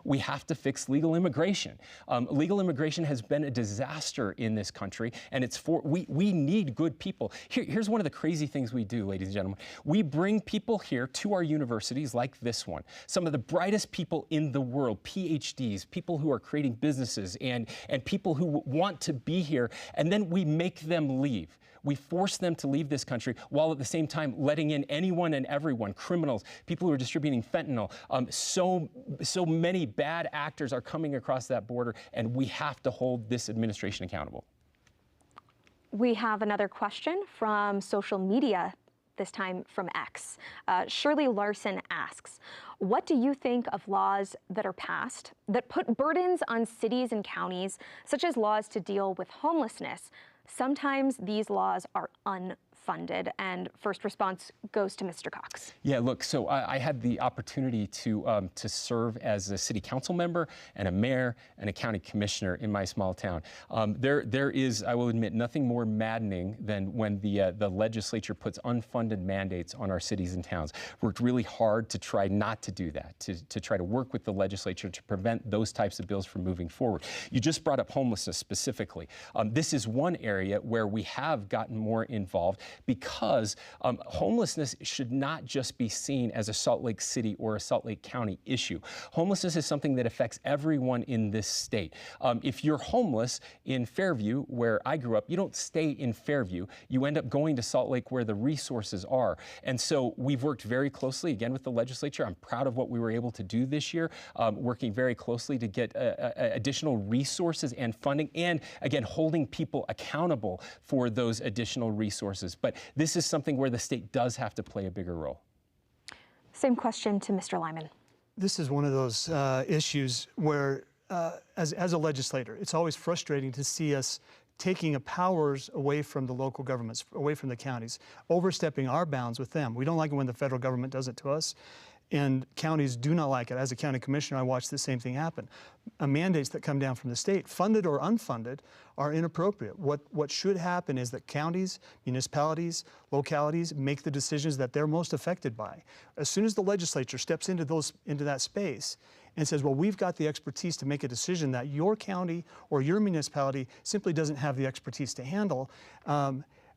we have to fix legal immigration. Legal immigration has been a disaster in this country, and we need good people. Here's one of the crazy things we do, ladies and gentlemen. We bring people here to our universities like this one. Some of the brightest people in the world, PhDs, people who are creating businesses, and people who want to be here, and then we make them leave. We force them to leave this country while at the same time letting in anyone and everyone, criminals, people who are distributing fentanyl. So many bad actors are coming across that border, and we have to hold this administration accountable. We have another question from social media, this time from X. Shirley Larson asks, what do you think of laws that are passed that put burdens on cities and counties, such as laws to deal with homelessness? Sometimes these laws are unfair. funded? And first response goes to Mr. Cox. Yeah, look, so I had the opportunity to serve as a city council member and a mayor and a county commissioner in my small town. There is, I will admit, nothing more maddening than when the legislature puts unfunded mandates on our cities and towns. Worked really hard to try not to do that, to try to work with the legislature to prevent those types of bills from moving forward. You just brought up homelessness specifically. This is one area where we have gotten more involved because homelessness should not just be seen as a Salt Lake City or a Salt Lake County issue. Homelessness is something that affects everyone in this state. If you're homeless in Fairview, where I grew up, you don't stay in Fairview. You end up going to Salt Lake where the resources are. And so we've worked very closely, again, with the legislature. I'm proud of what we were able to do this year, working very closely to get additional resources and funding, and again, holding people accountable for those additional resources. But this is something where the state does have to play a bigger role. Same question to Mr. Lyman. This is one of those issues where, as a legislator, it's always frustrating to see us taking powers away from the local governments, away from the counties, overstepping our bounds with them. We don't like it when the federal government does it to us, and counties do not like it. As a county commissioner, I watch the same thing happen. Mandates that come down from the state, funded or unfunded, are inappropriate. What should happen is that counties, municipalities, localities make the decisions that they're most affected by. As soon as the legislature steps into that space and says, well, we've got the expertise to make a decision that your county or your municipality simply doesn't have the expertise to handle,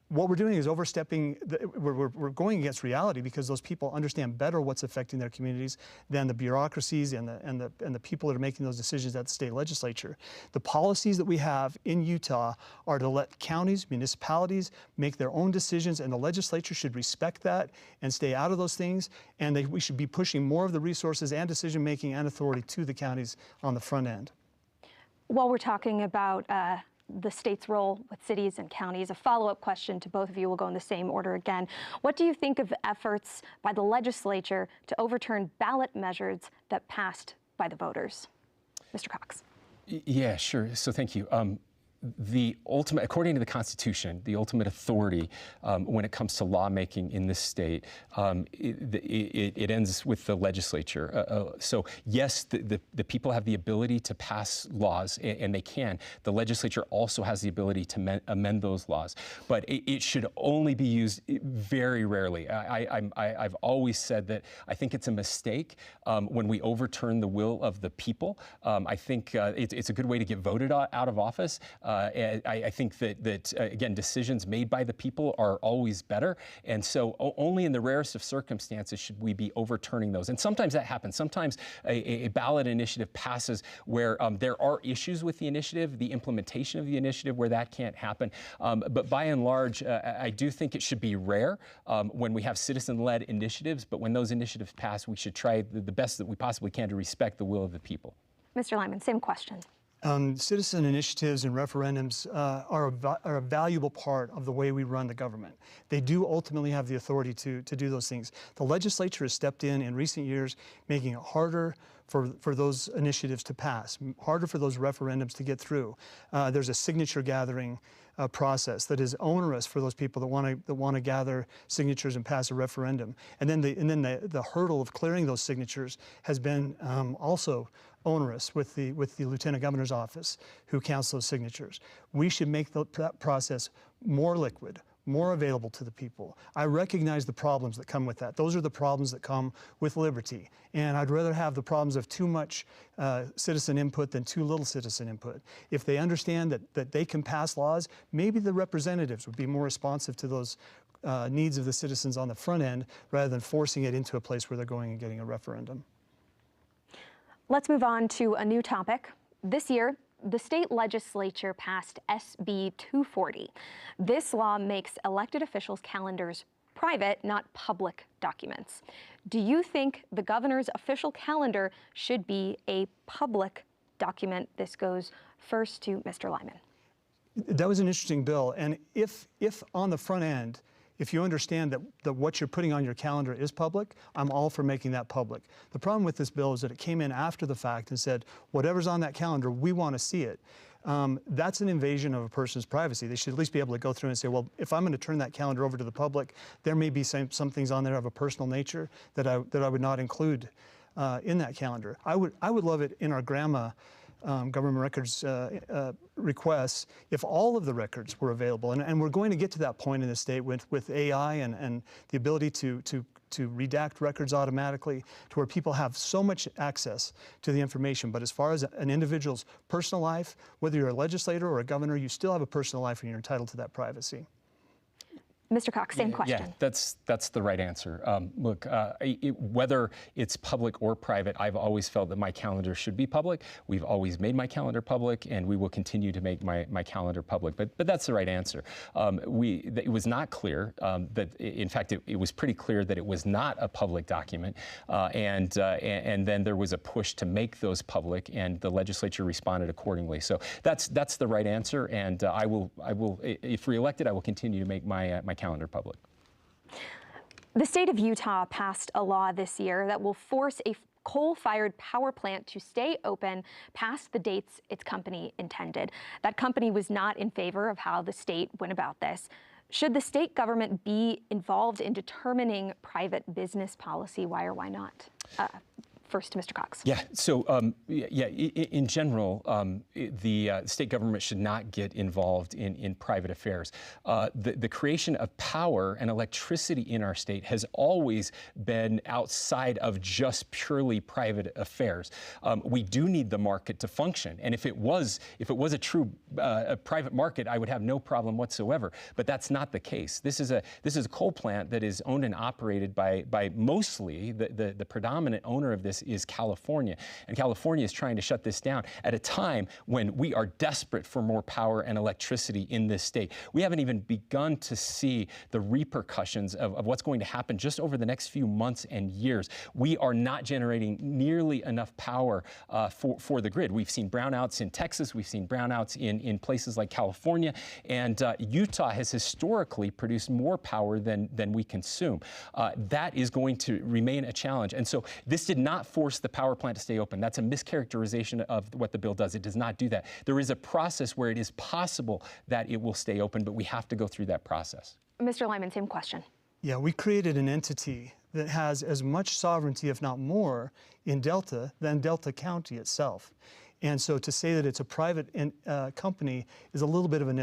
what we're doing is overstepping, we're going against reality, because those people understand better what's affecting their communities than the bureaucracies and the people that are making those decisions at the state legislature. The policies that we have in Utah are to let counties, municipalities make their own decisions, and the legislature should respect that and stay out of those things, and we should be pushing more of the resources and decision-making and authority to the counties on the front end. While we're talking about the state's role with cities and counties, a follow-up question to both of you will go in the same order again. What do you think of efforts by the legislature to overturn ballot measures that passed by the voters? Mr. Cox. Yeah, sure. So thank you. The ultimate, according to the Constitution, the ultimate authority when it comes to lawmaking in this state, it ends with the legislature. So yes, the people have the ability to pass laws, and they can. The legislature also has the ability to amend those laws, but it should only be used very rarely. I've always said that I think it's a mistake when we overturn the will of the people. I think it's a good way to get voted out of office. I think that again, decisions made by the people are always better. And so only in the rarest of circumstances should we be overturning those. And sometimes that happens. Sometimes a ballot initiative passes where there are issues with the initiative, the implementation of the initiative, where that can't happen. But by and large, I do think it should be rare when we have citizen-led initiatives. But when those initiatives pass, we should try the best that we possibly can to respect the will of the people. Mr. Lyman, same question. Citizen initiatives and referendums are a valuable part of the way we run the government. They do ultimately have the authority to do those things. The legislature has stepped in recent years, making it harder for those initiatives to pass, harder for those referendums to get through. There's a signature gathering process that is onerous for those people that want to gather signatures and pass a referendum. And then the hurdle of clearing those signatures has been also onerous with the Lieutenant Governor's office, who counts those signatures. We should make that process more liquid, more available to the people. I recognize the problems that come with that. Those are the problems that come with liberty. And I'd rather have the problems of too much citizen input than too little citizen input. If they understand that they can pass laws, maybe the representatives would be more responsive to those needs of the citizens on the front end, rather than forcing it into a place where they're going and getting a referendum. Let's move on to a new topic. This year, the state legislature passed SB 240. This law makes elected officials' calendars private, not public documents. Do you think the governor's official calendar should be a public document? This goes first to Mr. Lyman. That was an interesting bill. And if on the front end, if you understand that what you're putting on your calendar is public, I'm all for making that public. The problem with this bill is that it came in after the fact and said, whatever's on that calendar, we want to see it. that's an invasion of a person's privacy. They should at least be able to go through and say, well, if I'm going to turn that calendar over to the public, there may be some things on there of a personal nature that I would not include in that calendar. I would love it in our GRAMA government records requests if all of the records were available. And we're going to get to that point in the state with AI and the ability to redact records automatically to where people have so much access to the information. But as far as an individual's personal life, whether you're a legislator or a governor, you still have a personal life and you're entitled to that privacy. Mr. Cox, same question. Yeah, that's the right answer. Look, whether it's public or private, I've always felt that my calendar should be public. We've always made my calendar public, and we will continue to make my calendar public. But that's the right answer. It was not clear that, in fact, it was pretty clear that it was not a public document, and then there was a push to make those public, and the legislature responded accordingly. So that's the right answer, and I will, if reelected, I will continue to make my calendar public. The state of Utah passed a law this year that will force a coal-fired power plant to stay open past the dates its company intended. That company was not in favor of how the state went about this. Should the state government be involved in determining private business policy? Why or why not? First to Mr. Cox. Yeah, so in general, the state government should not get involved in private affairs. The creation of power and electricity in our state has always been outside of just purely private affairs. We do need the market to function, and if it was a true private market, I would have no problem whatsoever. But that's not the case. This is a coal plant that is owned and operated by mostly the predominant owner of this is California. And California is trying to shut this down at a time when we are desperate for more power and electricity in this state. We haven't even begun to see the repercussions of what's going to happen just over the next few months and years. We are not generating nearly enough power for the grid. We've seen brownouts in Texas, we've seen brownouts in places like California, and Utah has historically produced more power than we consume. That is going to remain a challenge. And so this did not force the power plant to stay open. That's a mischaracterization of what the bill does. It does not do that. There is a process where it is possible that it will stay open, but we have to go through that process. Mr. Lyman, same question. Yeah, we created an entity that has as much sovereignty, if not more, in Delta than Delta County itself. And so to say that it's a private company is a little bit of a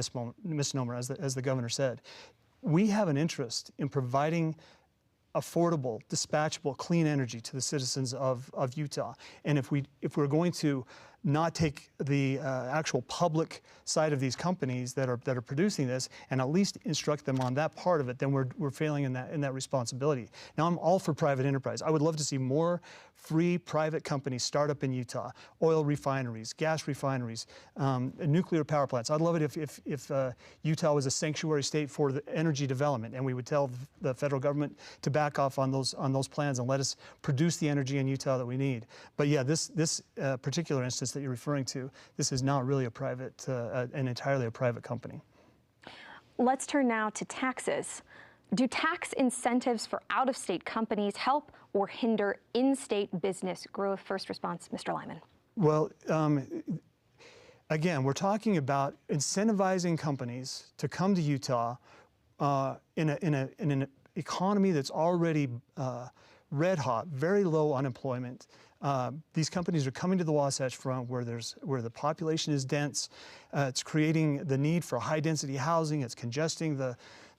misnomer, as the governor said. We have an interest in providing affordable, dispatchable, clean energy to the citizens of Utah. And if we're going to not take the actual public side of these companies that are producing this and at least instruct them on that part of it, then we're failing in that responsibility. Now, I'm all for private enterprise. I would love to see more free private companies start up in Utah, oil refineries, gas refineries, nuclear power plants. I'd love it if Utah was a sanctuary state for the energy development, and we would tell the federal government to back off on those plans and let us produce the energy in Utah that we need. But yeah, this particular instance that you're referring to, this is not really a private, and entirely a private company. Let's turn now to taxes. Do tax incentives for out-of-state companies help or hinder in-state business growth? First response, Mr. Lyman. Well, again, we're talking about incentivizing companies to come to Utah in an economy that's already red hot, very low unemployment. These companies are coming to the Wasatch Front where the population is dense. It's creating the need for high-density housing. It's congesting the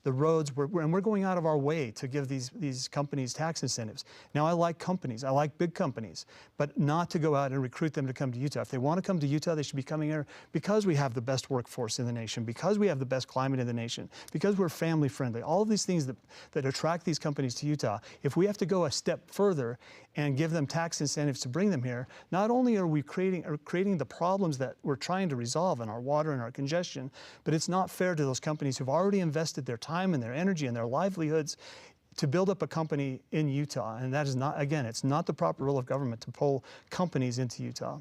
roads, and we're going out of our way to give these companies tax incentives. Now, I like companies, I like big companies, but not to go out and recruit them to come to Utah. If they want to come to Utah, they should be coming here because we have the best workforce in the nation, because we have the best climate in the nation, because we're family friendly. All of these things that attract these companies to Utah. If we have to go a step further and give them tax incentives to bring them here, not only are we creating the problems that we're trying to resolve in our water and our congestion, but it's not fair to those companies who've already invested their time and their energy and their livelihoods to build up a company in Utah. And that is not, again, it's not the proper role of government to pull companies into Utah.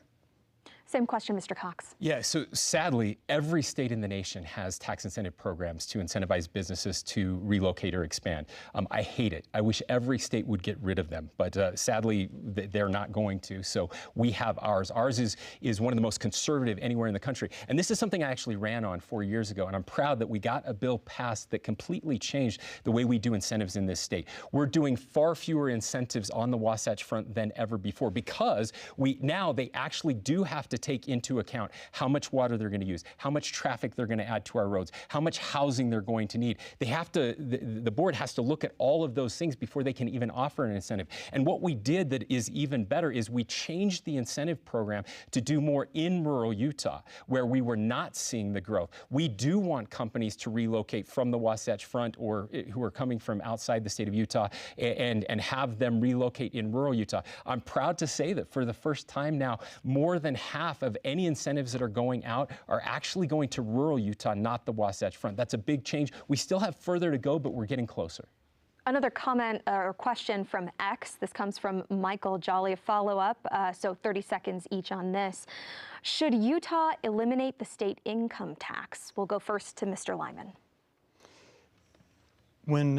Same question, Mr. Cox. Yeah, so sadly, every state in the nation has tax incentive programs to incentivize businesses to relocate or expand. I hate it. I wish every state would get rid of them, but sadly, they're not going to. So we have ours. Ours is one of the most conservative anywhere in the country. And this is something I actually ran on 4 years ago, and I'm proud that we got a bill passed that completely changed the way we do incentives in this state. We're doing far fewer incentives on the Wasatch Front than ever before because they actually do have to take into account how much water they're going to use, how much traffic they're going to add to our roads, how much housing they're going to need. They have to, the board has to look at all of those things before they can even offer an incentive. And what we did that is even better is we changed the incentive program to do more in rural Utah, where we were not seeing the growth. We do want companies to relocate from the Wasatch Front or who are coming from outside the state of Utah and have them relocate in rural Utah. I'm proud to say that for the first time now, more than half of any incentives that are going out are actually going to rural Utah, not the Wasatch Front. That's a big change. We still have further to go, but we're getting closer. Another comment or question from X. This comes from Michael Jolly. A follow-up, so 30 seconds each on this. Should Utah eliminate the state income tax? We'll go first to Mr. Lyman. When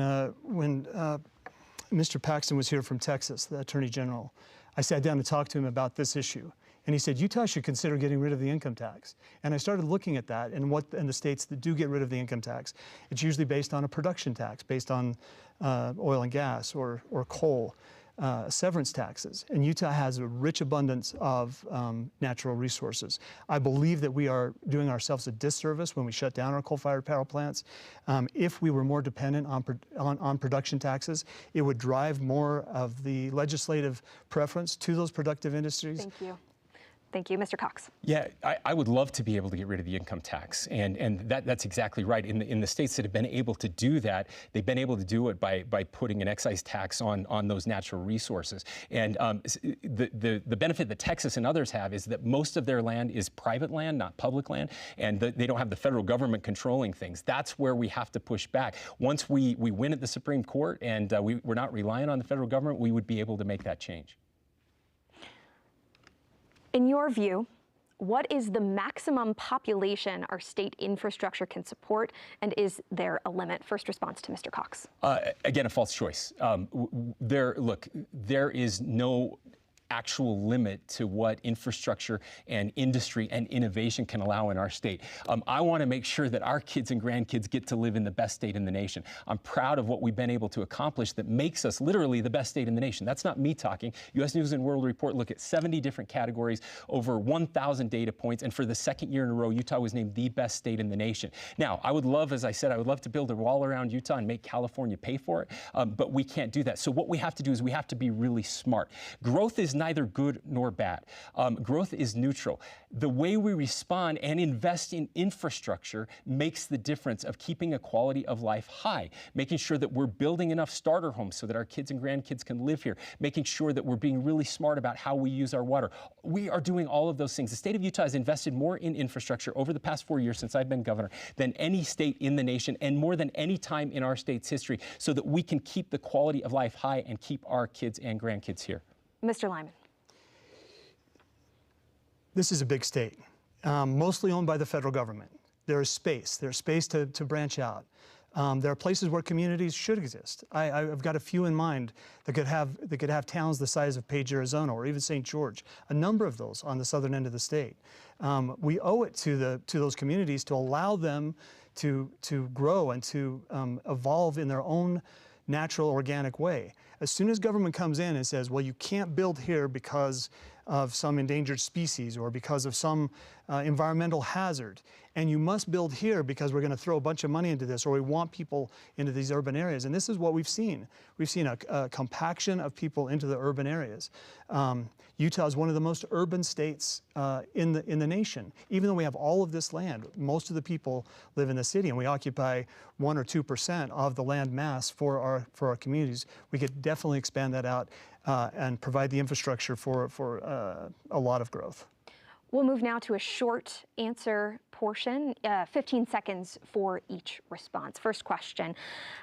Mr. Paxton was here from Texas, the Attorney General, I sat down to talk to him about this issue. And he said, Utah should consider getting rid of the income tax. And I started looking at that and the states that do get rid of the income tax. It's usually based on a production tax, based on oil and gas or coal, severance taxes. And Utah has a rich abundance of natural resources. I believe that we are doing ourselves a disservice when we shut down our coal-fired power plants. If we were more dependent on production taxes, it would drive more of the legislative preference to those productive industries. Thank you. Thank you. Mr. Cox. Yeah, I would love to be able to get rid of the income tax, and that's exactly right. In the states that have been able to do that, they've been able to do it by putting an excise tax on those natural resources. And the benefit that Texas and others have is that most of their land is private land, not public land, and they don't have the federal government controlling things. That's where we have to push back. Once we win at the Supreme Court and we're not relying on the federal government, we would be able to make that change. In your view, what is the maximum population our state infrastructure can support, and is there a limit? First response to Mr. Cox. Again, a false choice. There is no actual limit to what infrastructure and industry and innovation can allow in our state. I want to make sure that our kids and grandkids get to live in the best state in the nation. I'm proud of what we've been able to accomplish that makes us literally the best state in the nation. That's not me talking. U.S. News and World Report look at 70 different categories, over 1,000 data points, and for the second year in a row, Utah was named the best state in the nation. Now, I would love, as I said, I would love to build a wall around Utah and make California pay for it, but we can't do that. So what we have to do is we have to be really smart. Growth is neither good nor bad. Growth is neutral. The way we respond and invest in infrastructure makes the difference of keeping a quality of life high, making sure that we're building enough starter homes so that our kids and grandkids can live here, making sure that we're being really smart about how we use our water. We are doing all of those things. The state of Utah has invested more in infrastructure over the past 4 years since I've been governor than any state in the nation, and more than any time in our state's history, so that we can keep the quality of life high and keep our kids and grandkids here. Mr. Lyman. This is a big state, mostly owned by the federal government. There is space. There's space to branch out. There are places where communities should exist. I've got a few in mind that could have towns the size of Page, Arizona, or even St. George. A number of those on the southern end of the state. We owe it to those communities to allow them to grow and to evolve in their own natural, organic way. As soon as government comes in and says, well, you can't build here because of some endangered species or because of some environmental hazard, and you must build here because we're going to throw a bunch of money into this, or we want people into these urban areas. And this is what we've seen. We've seen a compaction of people into the urban areas. Utah is one of the most urban states in the nation. Even though we have all of this land, most of the people live in the city, and we occupy 1 or 2% of the land mass for our communities. We could definitely expand that out and provide the infrastructure for a lot of growth. We'll move now to a short answer portion, 15 seconds for each response. First question,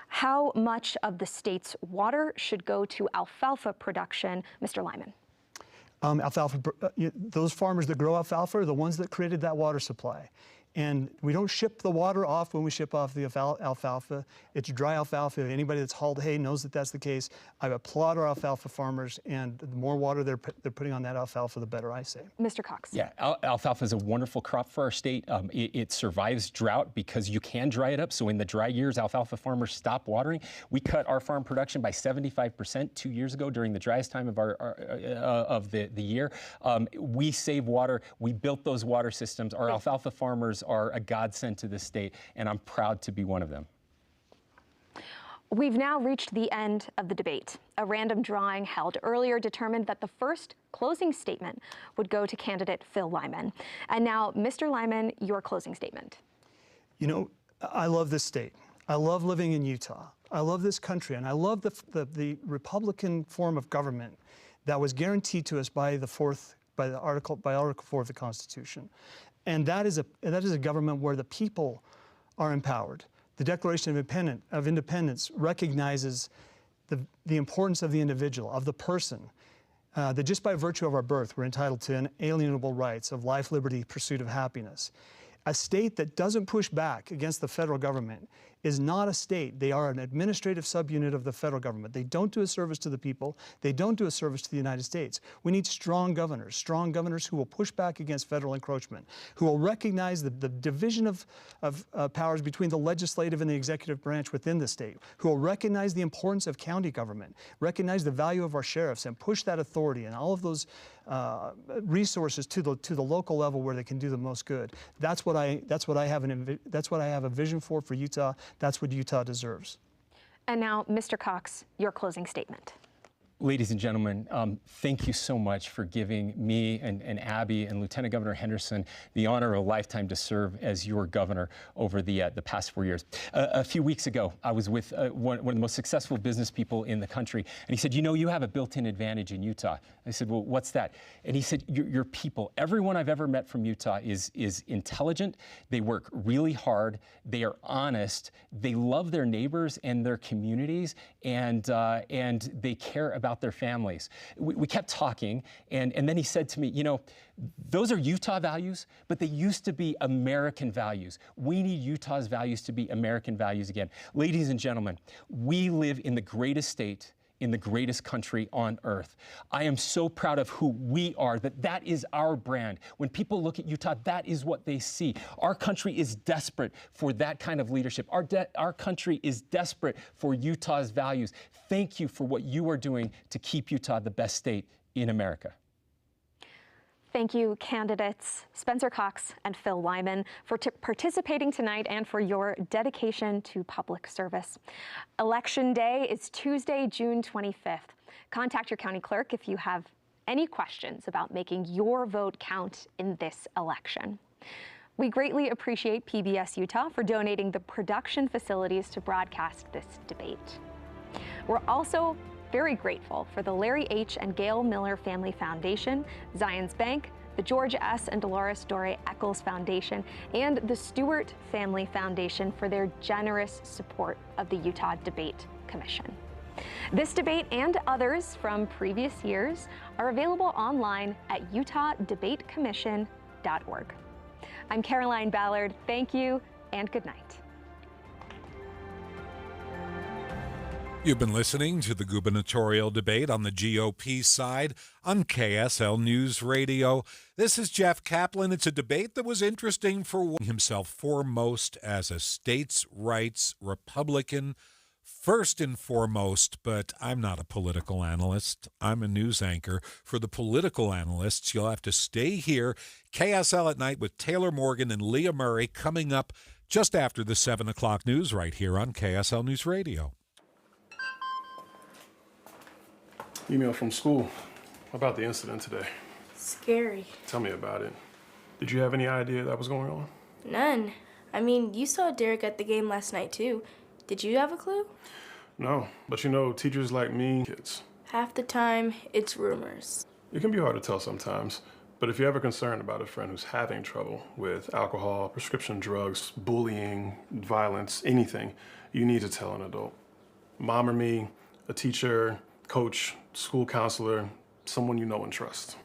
how much of the state's water should go to alfalfa production? Mr. Lyman. Those farmers that grow alfalfa are the ones that created that water supply. And we don't ship the water off when we ship off the alfalfa. It's dry alfalfa. Anybody that's hauled hay knows that that's the case. I applaud our alfalfa farmers, and the more water they're putting on that alfalfa, the better, I say. Mr. Cox. Yeah, alfalfa is a wonderful crop for our state. It survives drought because you can dry it up. So in the dry years, alfalfa farmers stop watering. We cut our farm production by 75% 2 years ago during the driest time of the year. We save water. We built those water systems. Our alfalfa farmers are a godsend to this state, and I'm proud to be one of them. We've now reached the end of the debate. A random drawing held earlier determined that the first closing statement would go to candidate Phil Lyman. And now, Mr. Lyman, your closing statement. You know, I love this state. I love living in Utah. I love this country, and I love the Republican form of government that was guaranteed to us by Article 4 of the Constitution. And that is a government where the people are empowered. The Declaration of Independence recognizes the importance of the individual, of the person, that just by virtue of our birth, we're entitled to inalienable rights of life, liberty, pursuit of happiness. A state that doesn't push back against the federal government is not a state. They are an administrative subunit of the federal government. They don't do a service to the people. They don't do a service to the United States. We need strong governors who will push back against federal encroachment, who will recognize the division of powers between the legislative and the executive branch within the state, who will recognize the importance of county government, recognize the value of our sheriffs, and push that authority and all of those resources to the local level where they can do the most good. That's what I have a vision for Utah. That's what Utah deserves. And now, Mr. Cox, your closing statement. Ladies and gentlemen, thank you so much for giving me and Abby and Lieutenant Governor Henderson the honor of a lifetime to serve as your governor over the past 4 years. A few weeks ago, I was with one of the most successful business people in the country, and he said, you know, you have a built-in advantage in Utah. I said, well, what's that? And he said, your people. Everyone I've ever met from Utah is intelligent. They work really hard. They are honest. They love their neighbors and their communities, and they care about their families. We kept talking, and then he said to me, you know, those are Utah values, but they used to be American values. We need Utah's values to be American values again. Ladies and gentlemen, we live in the greatest state in the greatest country on earth. I am so proud of who we are, that is our brand. When people look at Utah, that is what they see. Our country is desperate for that kind of leadership. Our country is desperate for Utah's values. Thank you for what you are doing to keep Utah the best state in America. Thank you, candidates Spencer Cox and Phil Lyman, for participating tonight and for your dedication to public service. Election Day is Tuesday, June 25th. Contact your county clerk if you have any questions about making your vote count in this election. We greatly appreciate PBS Utah for donating the production facilities to broadcast this debate. We're also very grateful for the Larry H. and Gail Miller Family Foundation, Zions Bank, the George S. and Dolores Dore Eccles Foundation, and the Stewart Family Foundation for their generous support of the Utah Debate Commission. This debate and others from previous years are available online at utahdebatecommission.org. I'm Caroline Ballard. Thank you and good night. You've been listening to the gubernatorial debate on the GOP side on KSL News Radio. This is Jeff Kaplan. It's a debate that was interesting for himself foremost as a states' rights Republican, first and foremost, but I'm not a political analyst. I'm a news anchor. For the political analysts, you'll have to stay here. KSL at Night with Taylor Morgan and Leah Murray coming up just after the 7 o'clock news right here on KSL News Radio. Email from school about the incident today. Scary. Tell me about it. Did you have any idea that was going on? None. I mean, you saw Derek at the game last night too. Did you have a clue? No, but you know, teachers like me, kids. Half the time, it's rumors. It can be hard to tell sometimes, but if you're ever concerned about a friend who's having trouble with alcohol, prescription drugs, bullying, violence, anything, you need to tell an adult. Mom or me, a teacher, coach, school counselor, someone you know and trust.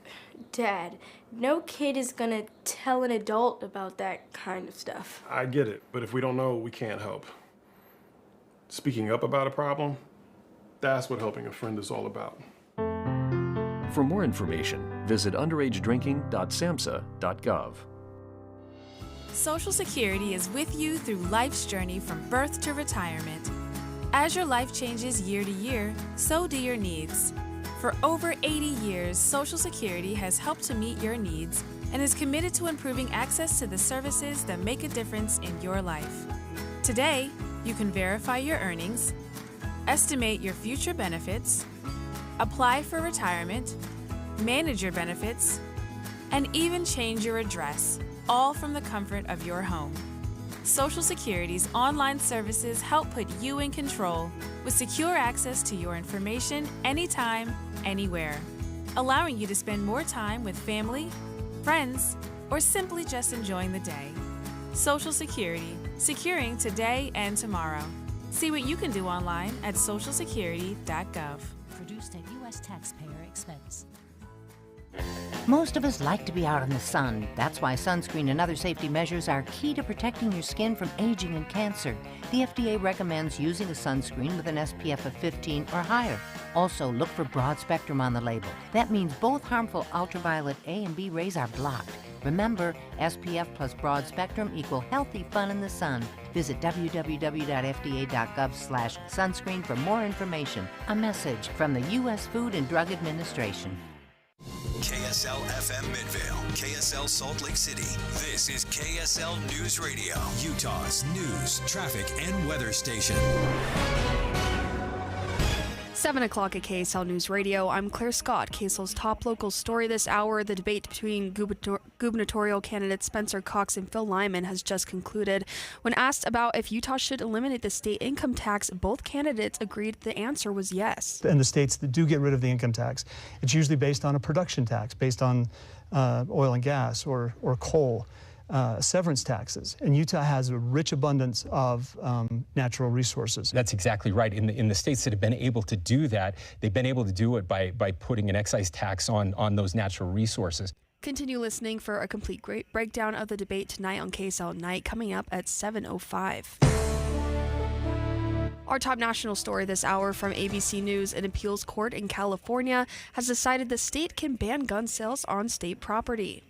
Dad, no kid is gonna tell an adult about that kind of stuff. I get it, but if we don't know, we can't help. Speaking up about a problem, that's what helping a friend is all about. For more information, visit underagedrinking.samhsa.gov. Social Security is with you through life's journey from birth to retirement. As your life changes year to year, so do your needs. For over 80 years, Social Security has helped to meet your needs and is committed to improving access to the services that make a difference in your life. Today, you can verify your earnings, estimate your future benefits, apply for retirement, manage your benefits, and even change your address, all from the comfort of your home. Social Security's online services help put you in control with secure access to your information anytime, anywhere, allowing you to spend more time with family, friends, or simply just enjoying the day. Social Security, securing today and tomorrow. See what you can do online at socialsecurity.gov. Produced at U.S. taxpayer expense. Most of us like to be out in the sun. That's why sunscreen and other safety measures are key to protecting your skin from aging and cancer. The FDA recommends using a sunscreen with an SPF of 15 or higher. Also, look for broad spectrum on the label. That means both harmful ultraviolet A and B rays are blocked. Remember, SPF plus broad spectrum equal healthy fun in the sun. Visit www.fda.gov/sunscreen for more information. A message from the U.S. Food and Drug Administration. KSL FM Midvale, KSL Salt Lake City. This is KSL News Radio, Utah's news, traffic, and weather station. 7 o'clock at KSL News Radio. I'm Claire Scott. KSL's top local story this hour. The debate between gubernatorial candidates Spencer Cox and Phil Lyman has just concluded. When asked about if Utah should eliminate the state income tax, both candidates agreed the answer was yes. And the states that do get rid of the income tax, it's usually based on a production tax, based on oil and gas or coal. Severance taxes, and Utah has a rich abundance of natural resources. That's exactly right. In the states that have been able to do that, they've been able to do it by putting an excise tax on those natural resources. Continue listening for a complete breakdown of the debate tonight on KSL Night, coming up at 7:05. Our top national story this hour from ABC News. An appeals court in California has decided the state can ban gun sales on state property.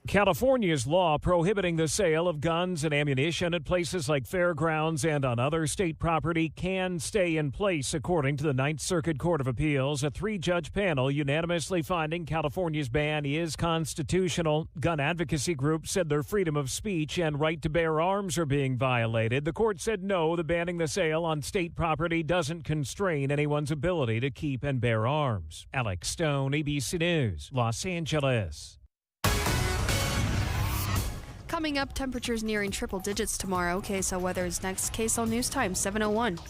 California's law prohibiting the sale of guns and ammunition at places like fairgrounds and on other state property can stay in place, according to the Ninth Circuit Court of Appeals, a 3-judge panel unanimously finding California's ban is constitutional. Gun advocacy groups said their freedom of speech and right to bear arms are being violated. The court said no, the banning the sale on state property doesn't constrain anyone's ability to keep and bear arms. Alex Stone, ABC News, Los Angeles. Coming up, temperatures nearing triple digits tomorrow. KSL weather is next. KSL News Time, 7:01.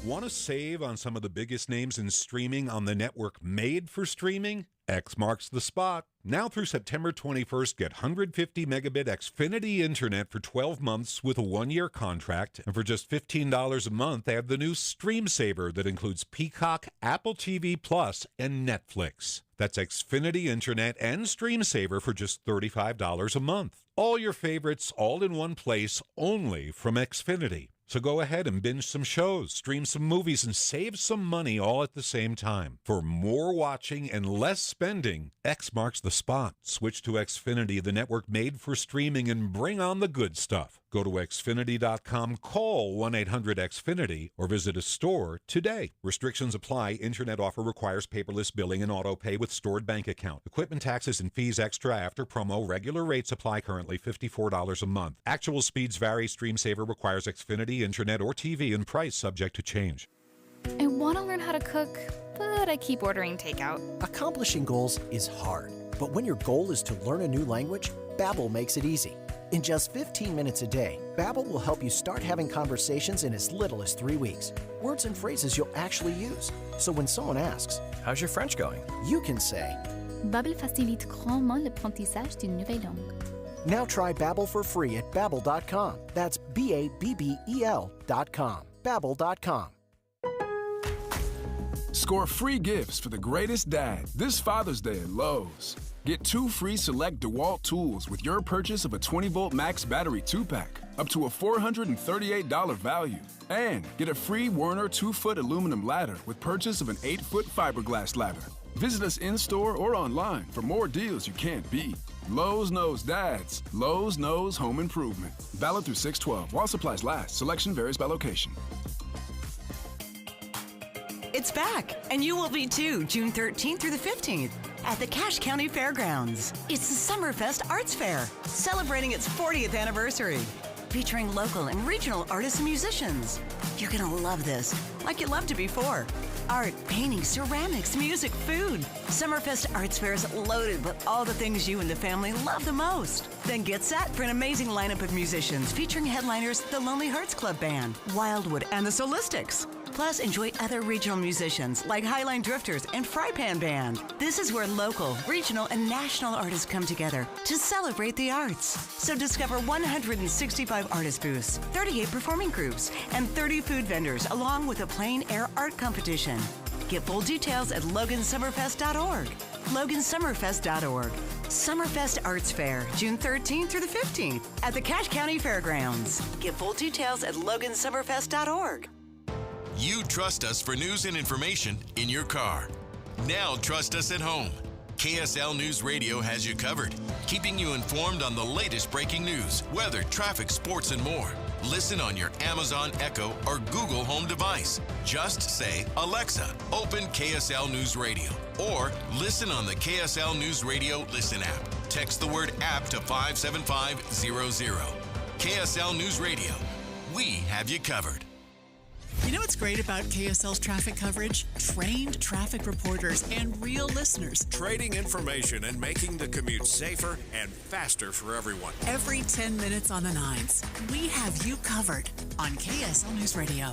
Want to save on some of the biggest names in streaming on the network made for streaming? X marks the spot. Now through September 21st, get 150 megabit Xfinity Internet for 12 months with a 1-year contract. And for just $15 a month, they have the new Stream Saver that includes Peacock, Apple TV Plus, and Netflix. That's Xfinity Internet and Stream Saver for just $35 a month. All your favorites all in one place, only from Xfinity. So go ahead and binge some shows, stream some movies, and save some money all at the same time. For more watching and less spending, X marks the spot. Switch to Xfinity, the network made for streaming, and bring on the good stuff. Go to Xfinity.com, call 1-800-XFINITY, or visit a store today. Restrictions apply. Internet offer requires paperless billing and auto pay with stored bank account. Equipment taxes and fees extra after promo. Regular rates apply currently $54 a month. Actual speeds vary. Stream Saver requires Xfinity, Internet, or TV, and price subject to change. I want to learn how to cook, but I keep ordering takeout. Accomplishing goals is hard, but when your goal is to learn a new language, Babbel makes it easy. In just 15 minutes a day, Babbel will help you start having conversations in as little as 3 weeks. Words and phrases you'll actually use. So when someone asks, "How's your French going?" you can say, Babbel facilite grandement l'apprentissage d'une nouvelle langue. Now try Babbel for free at Babbel.com. That's Babbel.com. Babbel.com. Score free gifts for the greatest dad this Father's Day at Lowe's. Get 2 free select DeWalt tools with your purchase of a 20-volt max battery 2-pack, up to a $438 value. And get a free Werner 2-foot aluminum ladder with purchase of an 8-foot fiberglass ladder. Visit us in-store or online for more deals you can't beat. Lowe's knows dads. Lowe's knows home improvement. Valid through 6/12. While supplies last. Selection varies by location. It's back, and you will be too, June 13th through the 15th at the Cache County Fairgrounds. It's the Summerfest Arts Fair, celebrating its 40th anniversary, featuring local and regional artists and musicians. You're gonna love this, like you loved it before. Art, painting, ceramics, music, food. Summerfest Arts Fair is loaded with all the things you and the family love the most. Then get set for an amazing lineup of musicians featuring headliners the Lonely Hearts Club Band, Wildwood, and the Solistics. Plus, enjoy other regional musicians like Highline Drifters and Fry Pan Band. This is where local, regional, and national artists come together to celebrate the arts. So discover 165 artist booths, 38 performing groups, and 30 food vendors, along with a plein air art competition. Get full details at logansummerfest.org. logansummerfest.org. Summerfest Arts Fair, June 13th through the 15th at the Cache County Fairgrounds. Get full details at logansummerfest.org. You trust us for news and information in your car. Now trust us at home. KSL News Radio has you covered, keeping you informed on the latest breaking news, weather, traffic, sports, and more. Listen on your Amazon Echo or Google Home device. Just say, Alexa, open KSL News Radio. Or listen on the KSL News Radio Listen app. Text the word app to 57500. KSL News Radio. We have you covered. You know what's great about KSL's traffic coverage? Trained traffic reporters and real listeners. Trading information and making the commute safer and faster for everyone. Every 10 minutes on the 9s, we have you covered on KSL News Radio.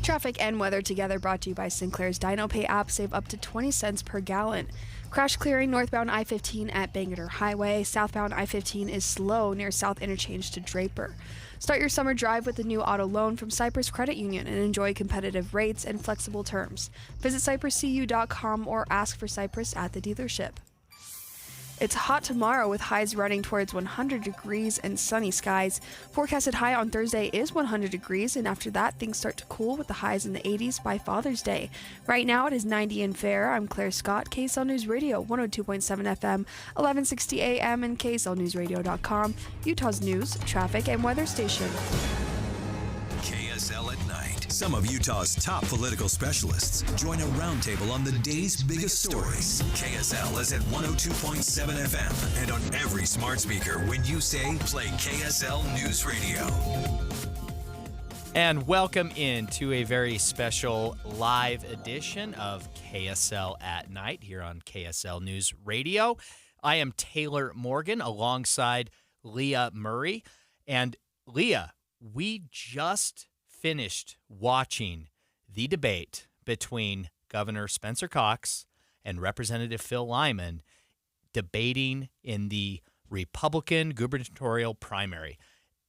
Traffic and weather together brought to you by Sinclair's DinoPay app. Save up to 20 cents per gallon. Crash clearing northbound I-15 at Bangerter Highway. Southbound I-15 is slow near South Interchange to Draper. Start your summer drive with a new auto loan from Cypress Credit Union and enjoy competitive rates and flexible terms. Visit cypresscu.com or ask for Cypress at the dealership. It's hot tomorrow with highs running towards 100 degrees and sunny skies. Forecasted high on Thursday is 100 degrees, and after that, things start to cool with the highs in the 80s by Father's Day. Right now, it is 90 in Fair. I'm Claire Scott, KSL News Radio, 102.7 FM, 1160 AM, and KSLNewsRadio.com, Utah's news, traffic, and weather station. KSL at Night. Some of Utah's top political specialists join a roundtable on the day's biggest stories. KSL is at 102.7 FM and on every smart speaker when you say play KSL News Radio. And welcome in to a very special live edition of KSL at Night here on KSL News Radio. I am Taylor Morgan alongside Leah Murray. And Leah, we just finished watching the debate between Governor Spencer Cox and Representative Phil Lyman debating in the Republican gubernatorial primary.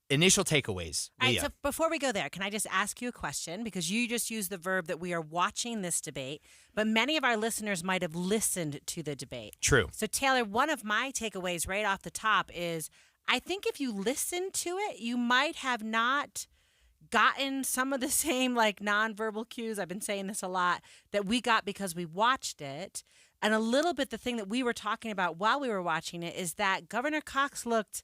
Initial takeaways, Leah. All right, so before we go there, can I just ask you a question? Because you just used the verb that we are watching this debate, but many of our listeners might have listened to the debate. True. So, Taylor, one of my takeaways right off the top is I think if you listen to it, you might have not gotten some of the same like nonverbal cues, I've been saying this a lot, that we got because we watched it. And a little bit the thing that we were talking about while we were watching it is that Governor Cox looked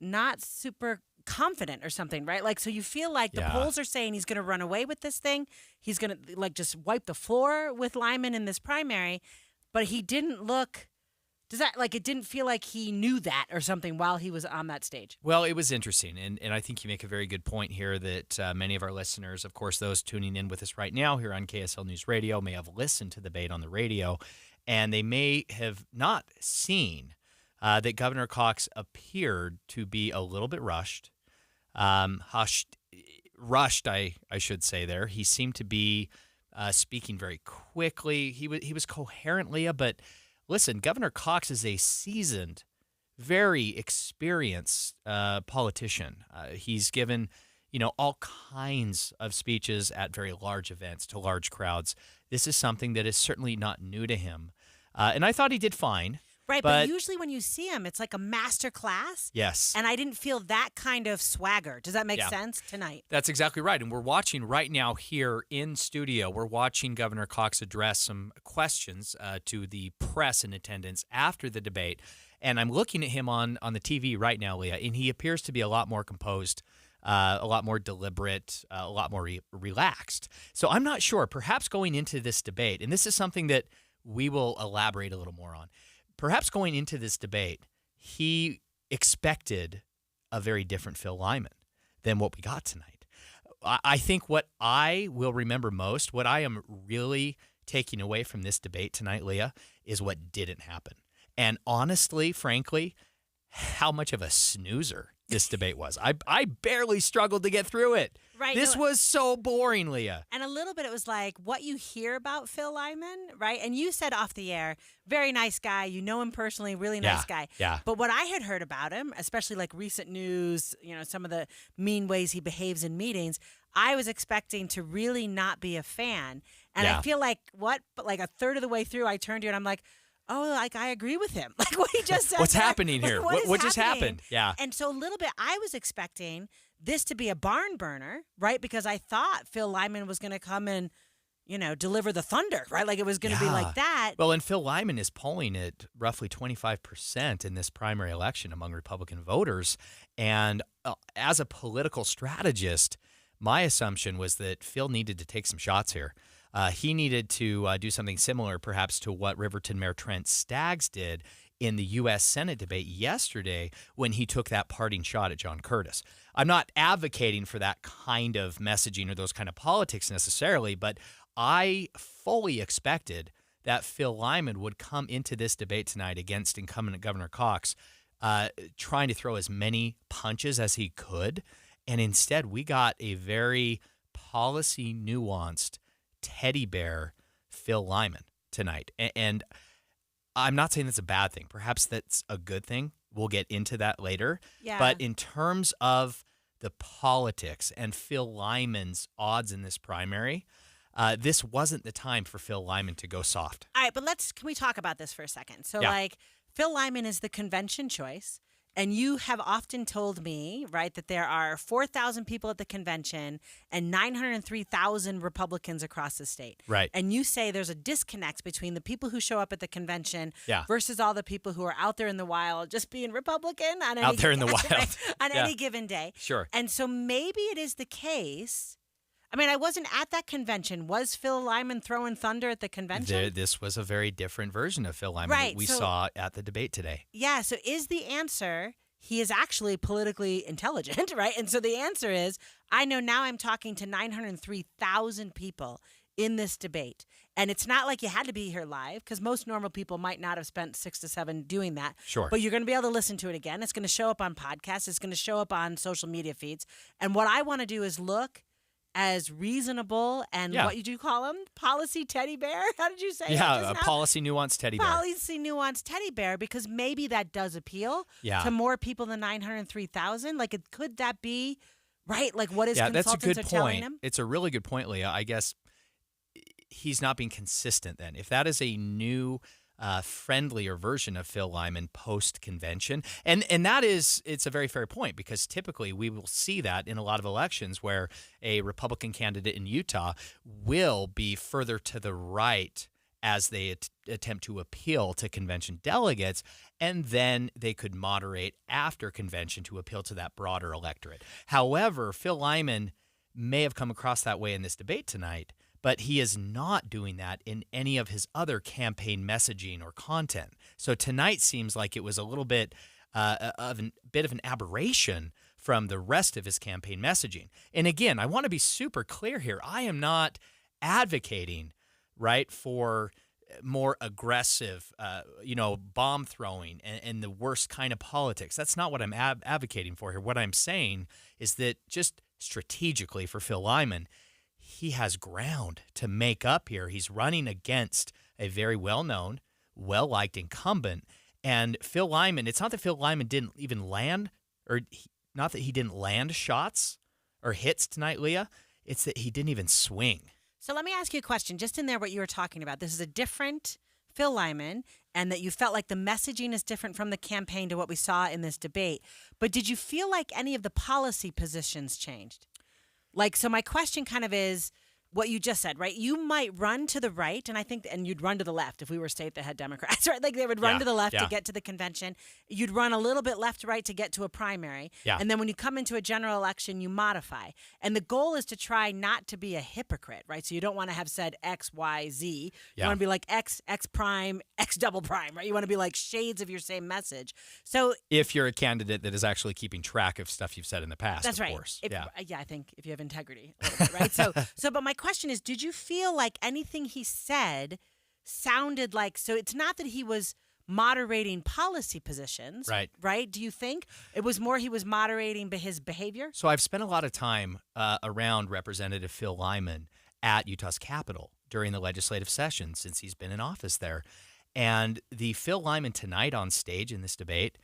not super confident or something, right? Like, so you feel like the polls are saying he's going to run away with this thing. He's going to like just wipe the floor with Lyman in this primary, but he didn't look... Does that, like, it didn't feel like he knew that or something while he was on that stage? Well, it was interesting, and I think you make a very good point here that many of our listeners, of course, those tuning in with us right now here on KSL News Radio, may have listened to the debate on the radio, and they may have not seen that Governor Cox appeared to be a little bit rushed, I should say there. He seemed to be speaking very quickly. He was coherent, Leah, but... Listen, Governor Cox is a seasoned, very experienced politician. He's given, all kinds of speeches at very large events to large crowds. This is something that is certainly not new to him. And I thought he did fine. Right, but usually when you see him, it's like a master class. Yes. And I didn't feel that kind of swagger. Does that make sense tonight? That's exactly right. And we're watching right now here in studio, we're watching Governor Cox address some questions to the press in attendance after the debate. And I'm looking at him on the TV right now, Leah, and he appears to be a lot more composed, a lot more deliberate, a lot more relaxed. So I'm not sure. Perhaps going into this debate, and this is something that we will elaborate a little more on, perhaps going into this debate, he expected a very different Phil Lyman than what we got tonight. I think what I will remember most, what I am really taking away from this debate tonight, Leah, is what didn't happen. And honestly, frankly, how much of a snoozer this debate was. I barely struggled to get through it. Right. This was so boring, Leah. And a little bit, it was like what you hear about Phil Lyman, right? And you said off the air, very nice guy. You know him personally, really nice guy. Yeah. But what I had heard about him, especially like recent news, some of the mean ways he behaves in meetings, I was expecting to really not be a fan. And I feel like a third of the way through, I turned to you and I'm like, oh, like I agree with him. Like what he just said. What's happening here? What just happened? Yeah. And so a little bit, I was expecting this to be a barn burner, right? Because I thought Phil Lyman was going to come and, deliver the thunder, right? Like it was going to be like that. Well, and Phil Lyman is polling at roughly 25% in this primary election among Republican voters. And as a political strategist, my assumption was that Phil needed to take some shots here. He needed to do something similar, perhaps, to what Riverton Mayor Trent Staggs did in the U.S. Senate debate yesterday when he took that parting shot at John Curtis. I'm not advocating for that kind of messaging or those kind of politics necessarily, but I fully expected that Phil Lyman would come into this debate tonight against incumbent Governor Cox trying to throw as many punches as he could. And instead, we got a very policy nuanced teddy bear Phil Lyman tonight. And I'm not saying that's a bad thing. Perhaps that's a good thing. We'll get into that later. Yeah. But in terms of the politics and Phil Lyman's odds in this primary, this wasn't the time for Phil Lyman to go soft. All right, but can we talk about this for a second? So, Phil Lyman is the convention choice. And you have often told me, right, that there are 4,000 people at the convention and 903,000 Republicans across the state. Right. And you say there's a disconnect between the people who show up at the convention Yeah. versus all the people who are out there in the wild just being Republican on Out there in the wild. on Yeah. any given day. Sure. And so maybe it is the case. I mean, I wasn't at that convention. Was Phil Lyman throwing thunder at the convention? This was a very different version of Phil Lyman Right, that we so- saw at the debate today. Yeah, so is the answer he is actually politically intelligent, right? And so the answer is I know now I'm talking to 903,000 people in this debate. And it's not like you had to be here live because most normal people might not have spent 6 to 7 doing that. Sure. But you're going to be able to listen to it again. It's going to show up on podcasts. It's going to show up on social media feeds. And what I want to do is look as reasonable and what did you call him? Policy teddy bear? How did you say that Yeah, just a now? policy nuanced teddy bear. Policy nuanced teddy bear because maybe that does appeal to more people than 903,000. Like, could that be right? Like, what his that's a consultants good are telling point. him? It's a really good point, Leah. I guess he's not being consistent then. If that is a new, friendlier version of Phil Lyman post-convention, and it's a very fair point because typically we will see that in a lot of elections where a Republican candidate in Utah will be further to the right as they attempt to appeal to convention delegates, and then they could moderate after convention to appeal to that broader electorate. However, Phil Lyman may have come across that way in this debate tonight, but he is not doing that in any of his other campaign messaging or content. So tonight seems like it was a little bit of an aberration from the rest of his campaign messaging. And again, I want to be super clear here. I am not advocating, right, for more aggressive, bomb throwing and the worst kind of politics. That's not what I'm advocating for here. What I'm saying is that just strategically for Phil Lyman, he has ground to make up here. He's running against a very well-known, well-liked incumbent. And Phil Lyman, it's not that Phil Lyman didn't even land, or not that he didn't land shots or hits tonight, Leah. It's that he didn't even swing. So let me ask you a question. Just in there, what you were talking about, this is a different Phil Lyman, and that you felt like the messaging is different from the campaign to what we saw in this debate. But did you feel like any of the policy positions changed? Like, so my question kind of is what you just said, right? You might run to the right, and you'd run to the left if we were a state that had Democrats, right? Like they would run to the left to get to the convention. You'd run a little bit left to right to get to a primary. Yeah. And then when you come into a general election, you modify. And the goal is to try not to be a hypocrite, right? So you don't want to have said X, Y, Z. You want to be like X, X prime, X double prime, right? You want to be like shades of your same message. So if you're a candidate that is actually keeping track of stuff you've said in the past, that's of right. course. I think if you have integrity a little bit, right? But my question is, did you feel like anything he said sounded like, so it's not that he was moderating policy positions, right? Do you think it was more he was moderating his behavior? So I've spent a lot of time around Representative Phil Lyman at Utah's Capitol during the legislative session since he's been in office there. And the Phil Lyman tonight on stage in this debate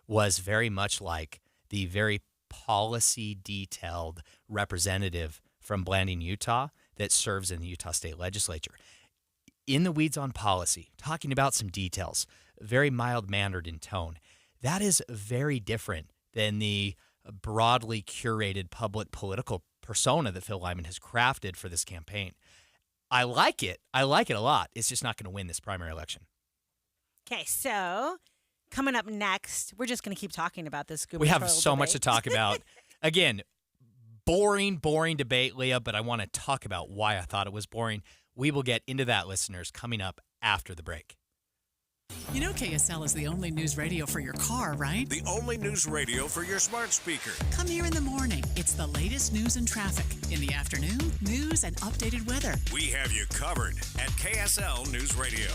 was very much like the very policy detailed representative from Blanding, Utah, that serves in the Utah State Legislature. In the weeds on policy, talking about some details, very mild-mannered in tone. That is very different than the broadly curated public political persona that Phil Lyman has crafted for this campaign. I like it. I like it a lot. It's just not going to win this primary election. Okay, so coming up next, we're just going to keep talking about this We have gubernatorial so debate. much to talk about. Again, boring debate, Leah, but I want to talk about why I thought it was boring. We will get into that, listeners, coming up after the break. You know KSL is the only news radio for your car, right? The only news radio for your smart speaker. Come here in the morning. It's the latest news and traffic. In the afternoon, news and updated weather. We have you covered at KSL News Radio.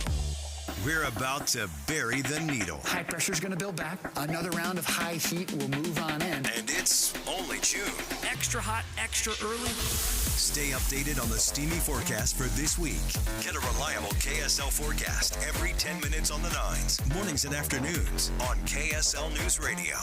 We're about to bury the needle. High pressure's going to build back. Another round of high heat will move on in. And it's only June. Extra hot, extra early. Stay updated on the steamy forecast for this week. Get a reliable KSL forecast every 10 minutes on the 9s, mornings and afternoons on KSL News Radio.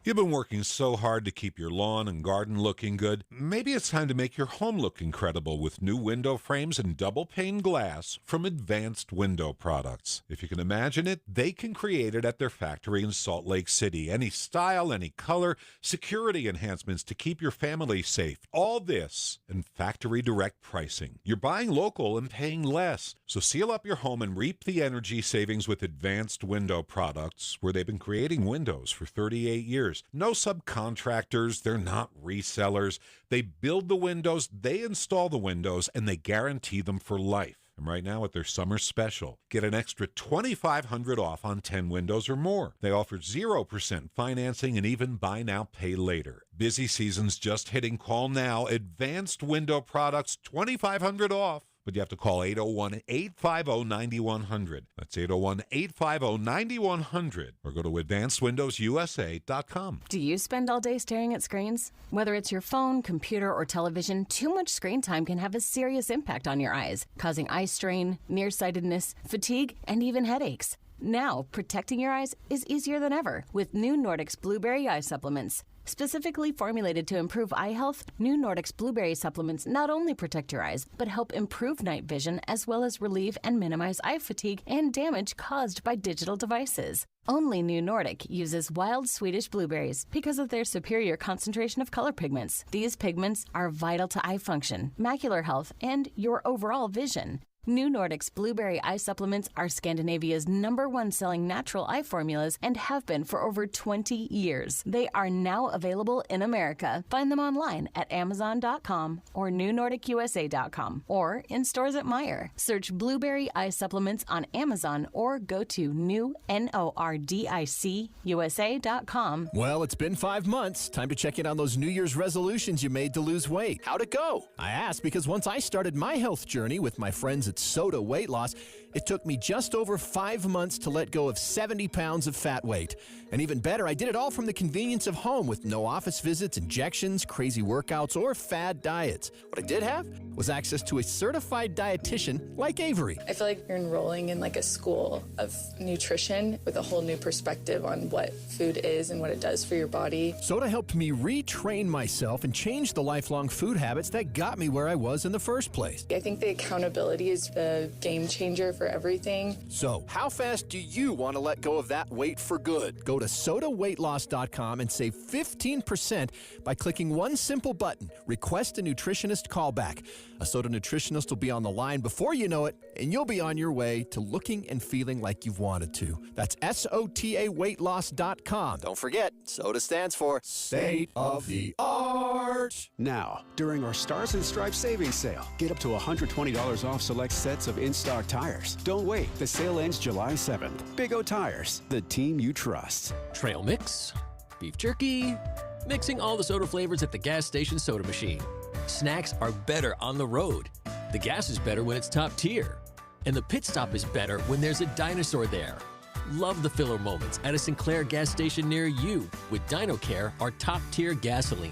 You've been working so hard to keep your lawn and garden looking good. Maybe it's time to make your home look incredible with new window frames and double-pane glass from Advanced Window Products. If you can imagine it, they can create it at their factory in Salt Lake City. Any style, any color, security enhancements to keep your family safe. All this and factory direct pricing. You're buying local and paying less. So seal up your home and reap the energy savings with Advanced Window Products, where they've been creating windows for 38 years. No subcontractors, they're not resellers. They build the windows, they install the windows, and they guarantee them for life. And right now at their summer special, get an extra $2,500 off on 10 windows or more. They offer 0% financing and even buy now, pay later. Busy season's just hitting. Call now. Advanced Window Products, $2,500 off. But you have to call 801-850-9100. That's 801-850-9100. Or go to advancedwindowsusa.com. Do you spend all day staring at screens? Whether it's your phone, computer, or television, too much screen time can have a serious impact on your eyes, causing eye strain, nearsightedness, fatigue, and even headaches. Now, protecting your eyes is easier than ever with new Nordic's Blueberry Eye Supplements. Specifically formulated to improve eye health, new Nordic's Blueberry Supplements not only protect your eyes, but help improve night vision as well as relieve and minimize eye fatigue and damage caused by digital devices. Only New Nordic uses wild Swedish blueberries because of their superior concentration of color pigments. These pigments are vital to eye function, macular health, and your overall vision. New Nordic's Blueberry Eye Supplements are Scandinavia's #1 selling natural eye formulas and have been for over 20 years. They are now available in America. Find them online at Amazon.com or NewNordicUSA.com or in stores at Meijer. Search Blueberry Eye Supplements on Amazon or go to NewNordicUSA.com. Well, it's been 5 months. Time to check in on those New Year's resolutions you made to lose weight. How'd it go? I asked because once I started my health journey with my friends at at Soda Weight Loss, it took me just over 5 months to let go of 70 pounds of fat weight. And even better, I did it all from the convenience of home with no office visits, injections, crazy workouts, or fad diets. What I did have was access to a certified dietitian like Avery. I feel like you're enrolling in like a school of nutrition with a whole new perspective on what food is and what it does for your body. Soda helped me retrain myself and change the lifelong food habits that got me where I was in the first place. I think the accountability is the game changer for everything. So, how fast do you want to let go of that weight for good? Go to sodaweightloss.com and save 15% by clicking one simple button, Request a Nutritionist Callback. A Soda nutritionist will be on the line before you know it, and you'll be on your way to looking and feeling like you've wanted to. That's SOTAweightloss.com. Don't forget, SOTA stands for State of the Art. Now, during our Stars and Stripes savings sale, get up to $120 off select sets of in-stock tires. Don't wait. The sale ends July 7th. Big O Tires, the team you trust. Trail mix, beef jerky, mixing all the soda flavors at the gas station soda machine. Snacks are better on the road. The gas is better when it's top tier. And the pit stop is better when there's a dinosaur there. Love the filler moments at a Sinclair gas station near you with DinoCare, our top tier gasoline.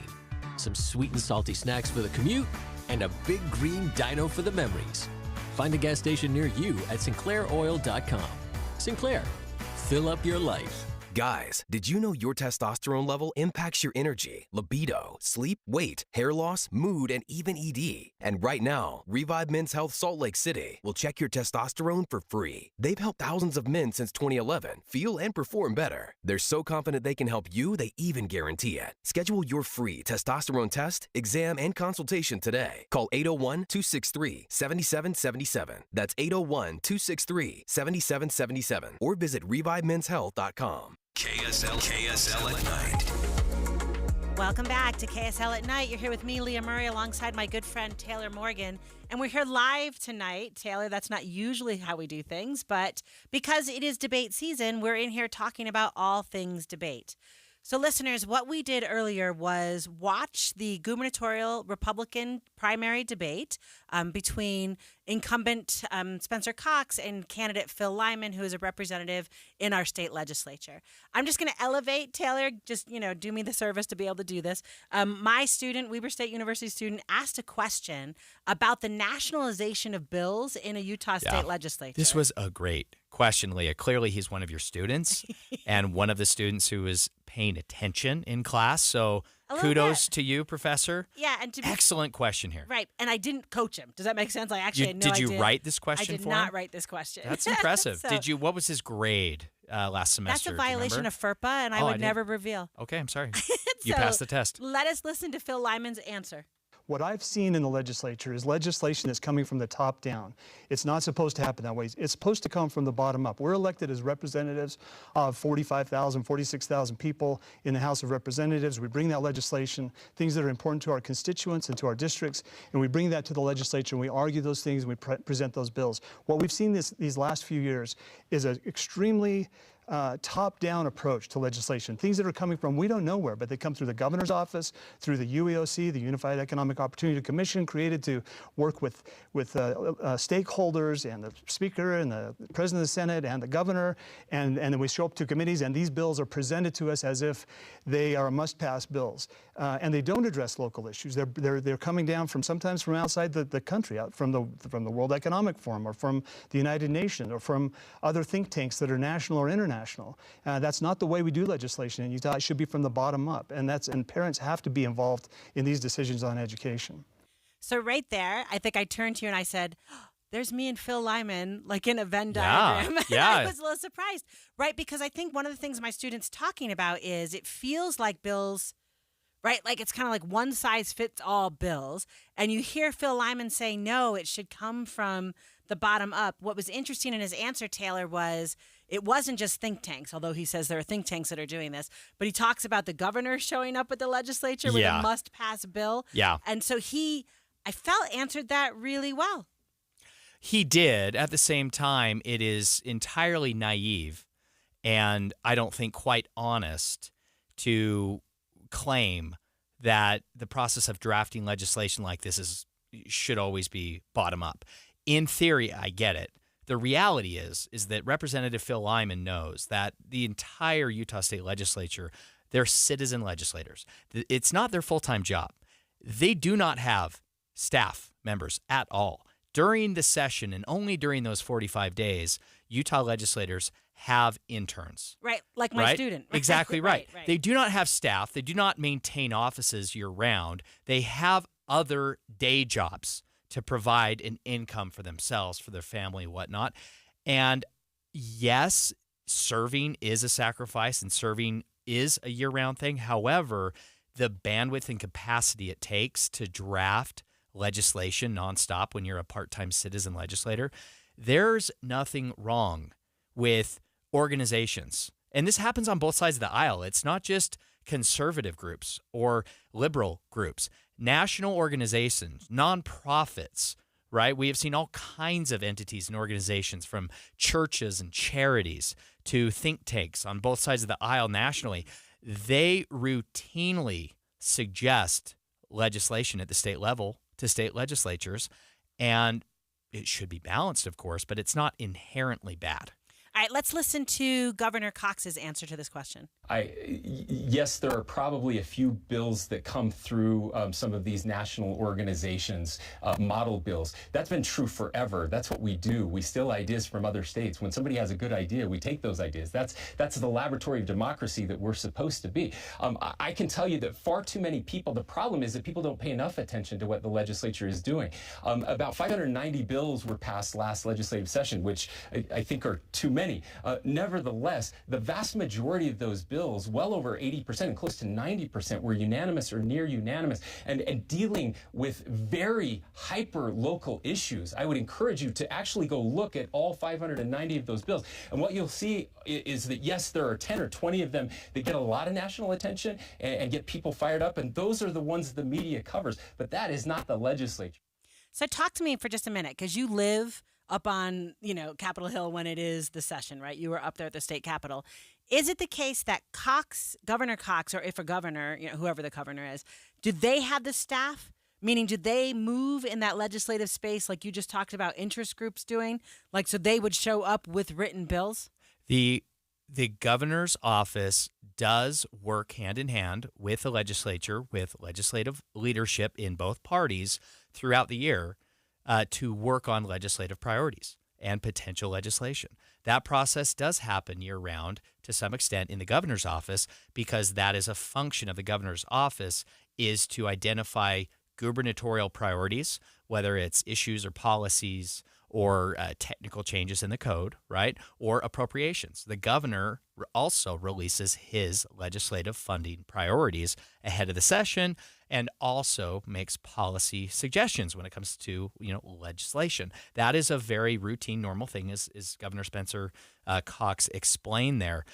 Some sweet and salty snacks for the commute, and a big green dino for the memories. Find a gas station near you at sinclairoil.com. Sinclair, fill up your life. Guys, did you know your testosterone level impacts your energy, libido, sleep, weight, hair loss, mood, and even ED? And right now, Revive Men's Health Salt Lake City will check your testosterone for free. They've helped thousands of men since 2011 feel and perform better. They're so confident they can help you, they even guarantee it. Schedule your free testosterone test, exam, and consultation today. Call 801-263-7777. That's 801-263-7777. Or visit ReviveMen'sHealth.com. KSL at night. Welcome back to KSL at Night. You're here with me, Leah Murray, alongside my good friend Taylor Morgan. And we're here live tonight. Taylor, that's not usually how we do things, but because it is debate season, we're in here talking about all things debate. So listeners, what we did earlier was watch the gubernatorial Republican primary debate between incumbent Spencer Cox and candidate Phil Lyman, who is a representative in our state legislature. I'm just going to elevate Taylor, just, do me the service to be able to do this. My student, Weber State University student, asked a question about the nationalization of bills in a Utah state legislature. This was a great question, Leah. Clearly, he's one of your students and one of the students who is paying attention in class. So kudos to you, Professor. Yeah, and excellent question here. Right, and I didn't coach him. Does that make sense? I actually had no Did idea. you write this question for him? I did not write this question. That's impressive. So, What was his grade last semester? That's a violation of FERPA, and I would never reveal. Okay, I'm sorry. You passed the test. Let us listen to Phil Lyman's answer. What I've seen in the legislature is legislation that's coming from the top down. It's not supposed to happen that way. It's supposed to come from the bottom up. We're elected as representatives of 45,000, 46,000 people in the House of Representatives. We bring that legislation, things that are important to our constituents and to our districts, and we bring that to the legislature, and we argue those things, and we present those bills. What we've seen these last few years is an extremely top-down approach to legislation. Things that are coming from we don't know where, but they come through the governor's office, through the UEOC, the Unified Economic Opportunity Commission, created to work with stakeholders and the Speaker and the President of the Senate and the Governor, and then we show up to committees, and these bills are presented to us as if they are must-pass bills, and they don't address local issues. They're coming down sometimes from outside the country, out from the World Economic Forum or from the United Nations or from other think tanks that are national or international. That's not the way we do legislation in Utah. It should be from the bottom up, and parents have to be involved in these decisions on education. So right there, I think I turned to you and I said, there's me and Phil Lyman, like in a Venn diagram. Yeah. I was a little surprised, right? Because I think one of the things my students talking about is it feels like bills, right? Like it's kind of like one size fits all bills. And you hear Phil Lyman say, no, it should come from the bottom up. What was interesting in his answer, Taylor, was it wasn't just think tanks, although he says there are think tanks that are doing this, but he talks about the governor showing up at the legislature with a must-pass bill. Yeah. And so I felt, answered that really well. He did. At the same time, it is entirely naive and I don't think quite honest to claim that the process of drafting legislation like this should always be bottom up. in theory, I get it. The reality is that Representative Phil Lyman knows that the entire Utah State Legislature, they're citizen legislators. It's not their full-time job. They do not have staff members at all. During the session and only during those 45 days, Utah legislators have interns. Right, like my student. Exactly right. Right. They do not have staff. They do not maintain offices year-round. They have other day jobs to provide an income for themselves, for their family, whatnot. And yes, serving is a sacrifice and serving is a year-round thing. However, the bandwidth and capacity it takes to draft legislation nonstop when you're a part-time citizen legislator, there's nothing wrong with organizations. And this happens on both sides of the aisle. It's not just conservative groups or liberal groups. National organizations, nonprofits, right? We have seen all kinds of entities and organizations, from churches and charities to think tanks on both sides of the aisle nationally. They routinely suggest legislation at the state level to state legislatures, and it should be balanced, of course, but it's not inherently bad. All right, let's listen to Governor Cox's answer to this question. Yes, there are probably a few bills that come through some of these national organizations, model bills. That's been true forever. That's what we do. We steal ideas from other states. When somebody has a good idea, we take those ideas. That's the laboratory of democracy that we're supposed to be. I can tell you that far too many people, the problem is that people don't pay enough attention to what the legislature is doing. About 590 bills were passed last legislative session, which I think are too many. Nevertheless, the vast majority of those bills, well over 80% and close to 90%, were unanimous or near unanimous, and dealing with very hyper-local issues. I would encourage you to actually go look at all 590 of those bills. And what you'll see is that, yes, there are 10 or 20 of them that get a lot of national attention and get people fired up, and those are the ones the media covers. But that is not the legislature. So talk to me for just a minute, because you live up on, Capitol Hill when it is the session, right? You were up there at the state capitol. Is it the case that Governor Cox, or if a governor, whoever the governor is, do they have the staff? Meaning, do they move in that legislative space like you just talked about interest groups doing? Like, so they would show up with written bills? The governor's office does work hand in hand with the legislature, with legislative leadership in both parties throughout the year, to work on legislative priorities and potential legislation. That process does happen year-round to some extent in the governor's office, because that is a function of the governor's office, is to identify gubernatorial priorities, whether it's issues or policies or technical changes in the code, right, or appropriations. The governor also releases his legislative funding priorities ahead of the session, and also makes policy suggestions when it comes to legislation. That is a very routine, normal thing, as Governor Spencer Cox explained there.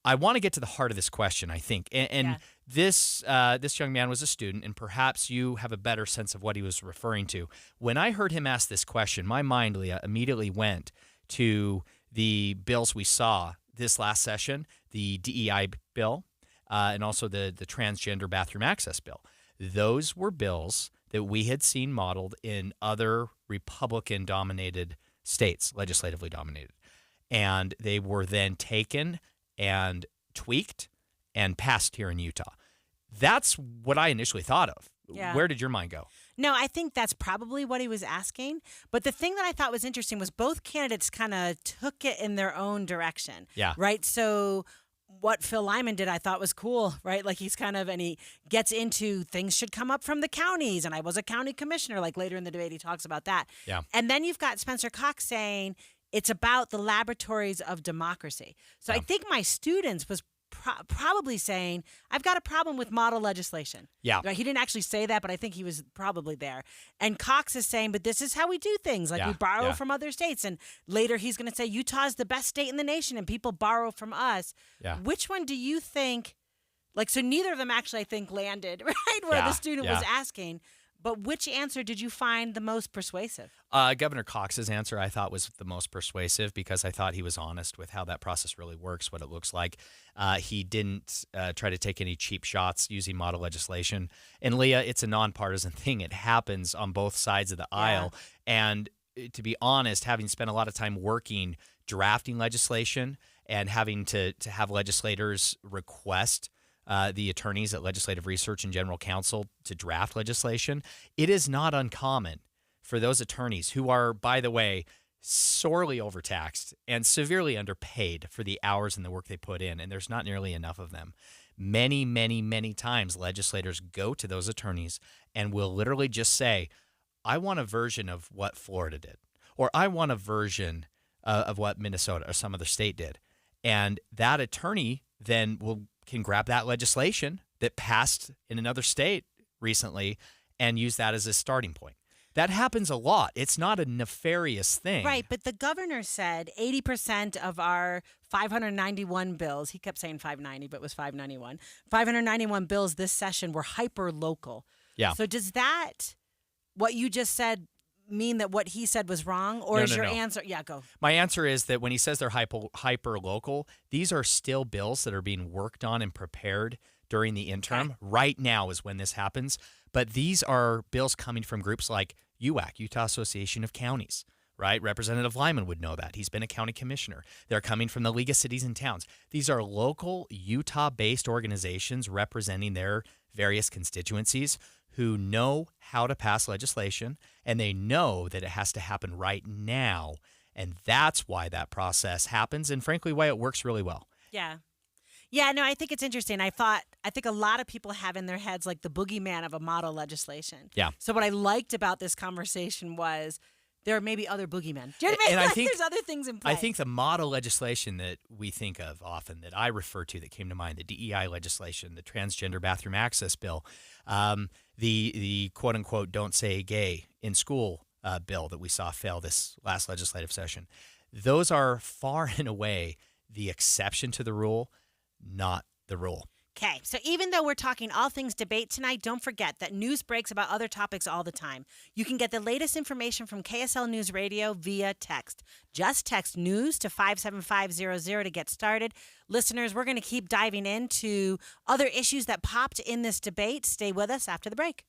I want to get to the heart of this question, I think, and this young man was a student, and perhaps you have a better sense of what he was referring to. When I heard him ask this question, my mind, Leah, immediately went to the bills we saw this last session, the DEI bill, and also the transgender bathroom access bill. Those were bills that we had seen modeled in other Republican-dominated states, legislatively dominated. And they were then taken and tweaked and passed here in Utah. That's what I initially thought of. Yeah. Where did your mind go? No, I think that's probably what he was asking. But the thing that I thought was interesting was both candidates kind of took it in their own direction. Yeah. Right? So what Phil Lyman did, I thought was cool, right? Like and he gets into things should come up from the counties. And I was a county commissioner, like later in the debate, he talks about that. Yeah. And then you've got Spencer Cox saying it's about the laboratories of democracy. So I think my students was probably saying, I've got a problem with model legislation. Yeah. Right? He didn't actually say that, but I think he was probably there. And Cox is saying, but this is how we do things. Like we borrow from other states. And later he's going to say, Utah is the best state in the nation and people borrow from us. Yeah. Which one do you think, so neither of them actually, I think, landed, right? Where the student was asking. But which answer did you find the most persuasive? Governor Cox's answer I thought was the most persuasive, because I thought he was honest with how that process really works, what it looks like. He didn't try to take any cheap shots using model legislation. And Leah, it's a nonpartisan thing. It happens on both sides of the aisle. And to be honest, having spent a lot of time working, drafting legislation and having to have legislators request the attorneys at Legislative Research and General Counsel to draft legislation, it is not uncommon for those attorneys who are, by the way, sorely overtaxed and severely underpaid for the hours and the work they put in, and there's not nearly enough of them. Many, many, many times legislators go to those attorneys and will literally just say, I want a version of what Florida did, or I want a version of what Minnesota or some other state did. And that attorney then can grab that legislation that passed in another state recently and use that as a starting point. That happens a lot. It's not a nefarious thing. Right, but the governor said 80% of our 591 bills, he kept saying 590, but it was 591. 591 bills this session were hyper-local. Yeah. So does that, what you just said, mean that what he said was wrong? Or is your answer, yeah, go. My answer is that when he says they're hyper-local, these are still bills that are being worked on and prepared during the interim. Okay. Right now is when this happens. But these are bills coming from groups like UAC, Utah Association of Counties, right? Representative Lyman would know that. He's been a county commissioner. They're coming from the League of Cities and Towns. These are local Utah-based organizations representing their various constituencies who know how to pass legislation, and they know that it has to happen right now. And that's why that process happens, and frankly, why it works really well. Yeah. Yeah, no, I think it's interesting. I think a lot of people have in their heads like the boogeyman of a model legislation. Yeah. So what I liked about this conversation was there may be other boogeymen. Do you know what I mean? And I like think there's other things in play. I think the model legislation that we think of often, that I refer to, that came to mind, the DEI legislation, the transgender bathroom access bill, the quote unquote "don't say gay in school" bill that we saw fail this last legislative session. Those are far and away the exception to the rule, not the rule. Okay, so even though we're talking all things debate tonight, don't forget that news breaks about other topics all the time. You can get the latest information from KSL News Radio via text. Just text news to 57500 to get started. Listeners, we're going to keep diving into other issues that popped in this debate. Stay with us after the break.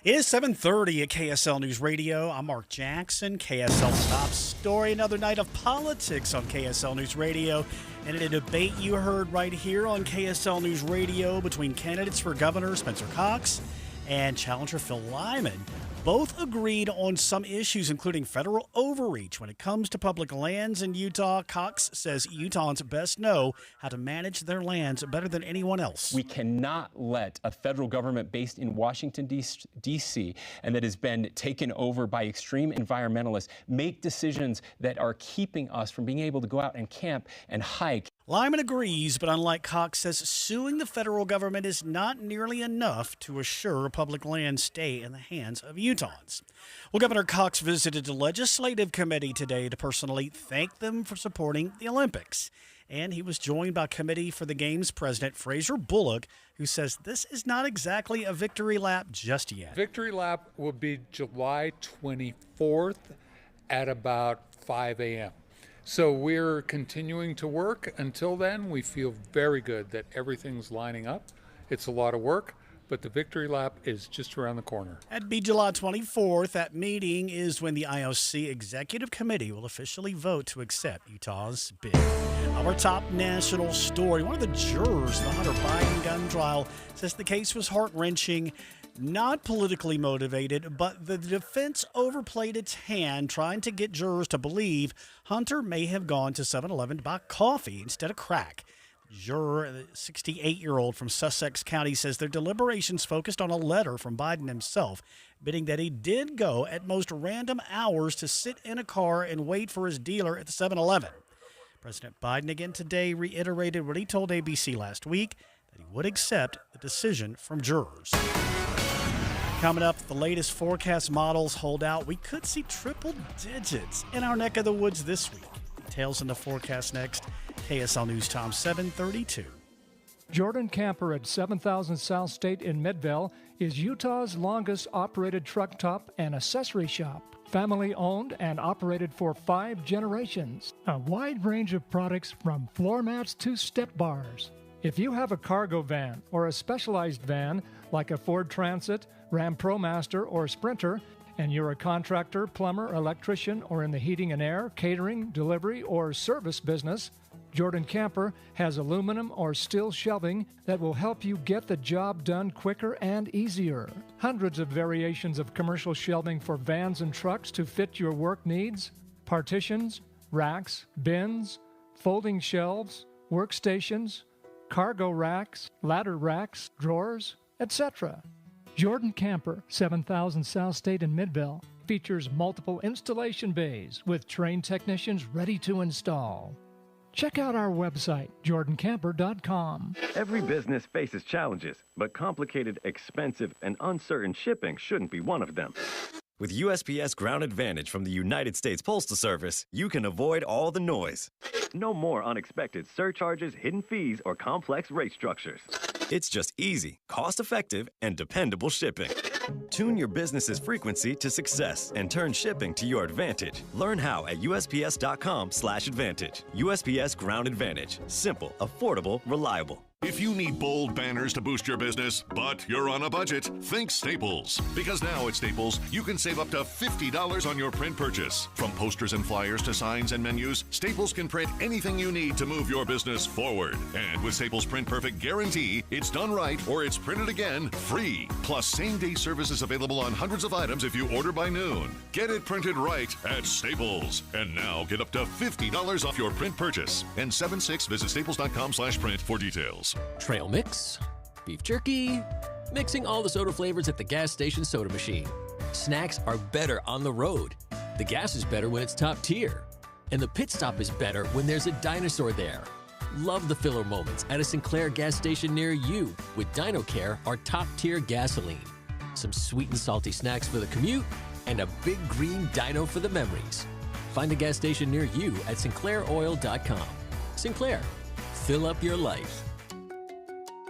It is 7:30 at KSL News Radio. I'm Mark Jackson, KSL's top story. Another night of politics on KSL News Radio. And in a debate you heard right here on KSL News Radio between candidates for governor Spencer Cox and challenger Phil Lyman, both agreed on some issues, including federal overreach. When it comes to public lands in Utah, Cox says Utahns best know how to manage their lands better than anyone else. We cannot let a federal government based in Washington, D.C., and that has been taken over by extreme environmentalists make decisions that are keeping us from being able to go out and camp and hike. Lyman agrees, but unlike Cox, says suing the federal government is not nearly enough to assure public lands stay in the hands of Utahns. Well, Governor Cox visited the Legislative Committee today to personally thank them for supporting the Olympics. And he was joined by Committee for the Games President Fraser Bullock, who says this is not exactly a victory lap just yet. Victory lap will be July 24th at about 5 a.m. So we're continuing to work. Until then, we feel very good that everything's lining up. It's a lot of work, but the victory lap is just around the corner. That'd be July 24th. That meeting is when the IOC Executive Committee will officially vote to accept Utah's bid. Our top national story, one of the jurors in the Hunter Biden gun trial says the case was heart-wrenching, not politically motivated, but the defense overplayed its hand trying to get jurors to believe Hunter may have gone to 7-Eleven to buy coffee instead of crack. Juror, the 68-year-old from Sussex County, says their deliberations focused on a letter from Biden himself, admitting that he did go at most random hours to sit in a car and wait for his dealer at the 7-Eleven. President Biden again today reiterated what he told ABC last week, that he would accept the decision from jurors. Coming up, the latest forecast models hold out. We could see triple digits in our neck of the woods this week. Details in the forecast next. KSL News Time 732. Jordan Camper at 7000 South State in Midvale is Utah's longest operated truck top and accessory shop. Family owned and operated for 5 generations. A wide range of products from floor mats to step bars. If you have a cargo van or a specialized van like a Ford Transit, Ram ProMaster, or Sprinter, and you're a contractor, plumber, electrician, or in the heating and air, catering, delivery, or service business, Jordan Camper has aluminum or steel shelving that will help you get the job done quicker and easier. Hundreds of variations of commercial shelving for vans and trucks to fit your work needs. Partitions, racks, bins, folding shelves, workstations, cargo racks, ladder racks, drawers, etc. Jordan Camper, 7000 South State in Midvale, features multiple installation bays with trained technicians ready to install. Check out our website, jordancamper.com. Every business faces challenges, but complicated, expensive, and uncertain shipping shouldn't be one of them. With USPS Ground Advantage from the United States Postal Service, you can avoid all the noise. No more unexpected surcharges, hidden fees, or complex rate structures. It's just easy, cost-effective, and dependable shipping. Tune your business's frequency to success and turn shipping to your advantage. Learn how at USPS.com/advantage. USPS Ground Advantage. Simple, affordable, reliable. If you need bold banners to boost your business, but you're on a budget, think Staples. Because now at Staples, you can save up to $50 on your print purchase. From posters and flyers to signs and menus, Staples can print anything you need to move your business forward. And with Staples Print Perfect Guarantee, it's done right or it's printed again free. Plus, same-day services available on hundreds of items if you order by noon. Get it printed right at Staples. And now get up to $50 off your print purchase. N76, visit staples.com/print for details. Trail mix, beef jerky, mixing all the soda flavors at the gas station soda machine. Snacks are better on the road. The gas is better when it's top tier. And the pit stop is better when there's a dinosaur there. Love the filler moments at a Sinclair gas station near you with DinoCare, our top tier gasoline. Some sweet and salty snacks for the commute and a big green dino for the memories. Find a gas station near you at sinclairoil.com. Sinclair, fill up your life.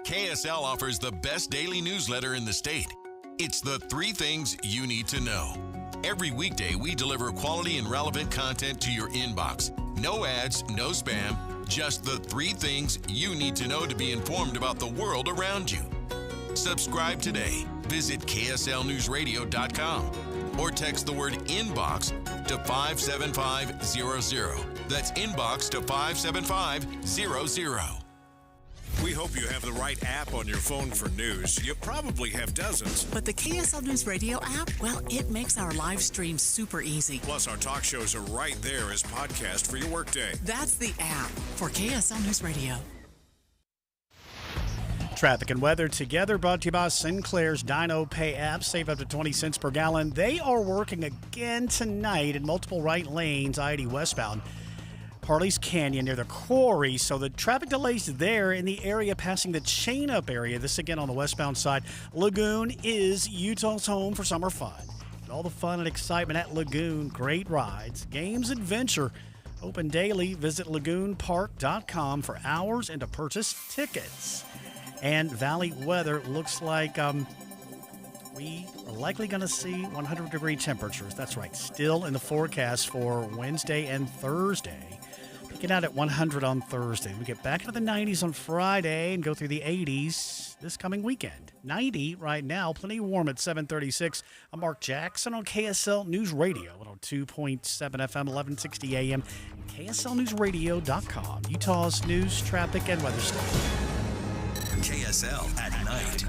KSL offers the best daily newsletter in the state. It's the 3 things you need to know. Every weekday, we deliver quality and relevant content to your inbox. No ads, no spam, just the 3 things you need to know to be informed about the world around you. Subscribe today. Visit KSLNewsRadio.com or text the word inbox to 57500. That's inbox to 57500. We hope you have the right app on your phone for news. You probably have dozens. But the KSL News Radio app, well, it makes our live stream super easy. Plus, our talk shows are right there as podcast for your workday. That's the app for KSL News Radio. Traffic and weather together, brought to you by Sinclair's Dino Pay app. Save up to 20 cents per gallon. They are working again tonight in multiple right lanes, I-80 westbound. Harley's Canyon near the quarry, so the traffic delays there in the area passing the Chain Up area. This again on the westbound side. Lagoon is Utah's home for summer fun. And all the fun and excitement at Lagoon. Great rides, games, adventure. Open daily. Visit lagoonpark.com for hours and to purchase tickets. And Valley weather looks like we are likely going to see 100-degree temperatures. That's right, still in the forecast for Wednesday and Thursday. Get out at 100 on Thursday. We get back into the 90s on Friday and go through the 80s this coming weekend. 90 right now, plenty warm at 7:36. I'm Mark Jackson on KSL News Radio, 102.7 FM, 1160 AM, and KSLNewsRadio.com, Utah's news, traffic, and weather station. KSL at night.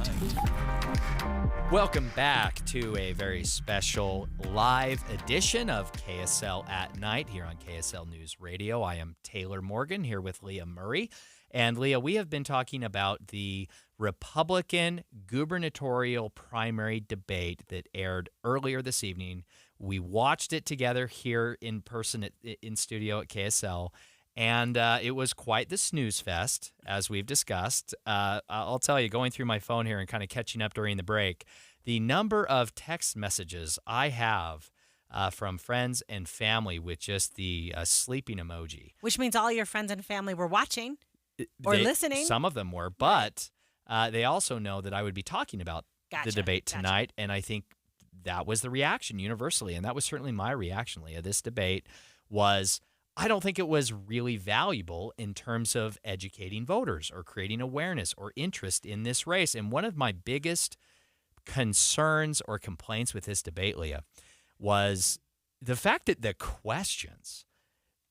Welcome back to a very special live edition of KSL at Night here on KSL News Radio. I am Taylor Morgan here with Leah Murray. And Leah, we have been talking about the Republican gubernatorial primary debate that aired earlier this evening. We watched it together here in person in studio at KSL. And it was quite the snooze fest, as we've discussed. I'll tell you, going through my phone here and kind of catching up during the break, the number of text messages I have from friends and family with just the sleeping emoji. Which means all your friends and family were watching or listening. Some of them were, but they also know that I would be talking about the debate tonight, and I think that was the reaction universally, and that was certainly my reaction, Leah. This debate was I don't think it was really valuable in terms of educating voters or creating awareness or interest in this race. And one of my biggest concerns or complaints with this debate, Leah, was the fact that the questions,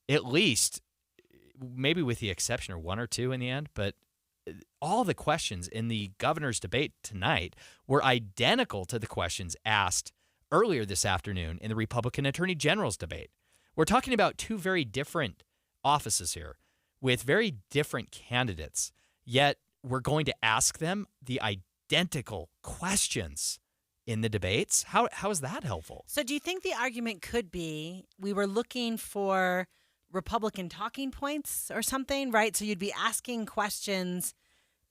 at least maybe with the exception of one or two in the end, but all the questions in the governor's debate tonight were identical to the questions asked earlier this afternoon in the Republican Attorney General's debate. We're talking about two very different offices here with very different candidates, yet we're going to ask them the identical questions in the debates. How is that helpful? So do you think the argument could be we were looking for Republican talking points or something, right? So you'd be asking questions,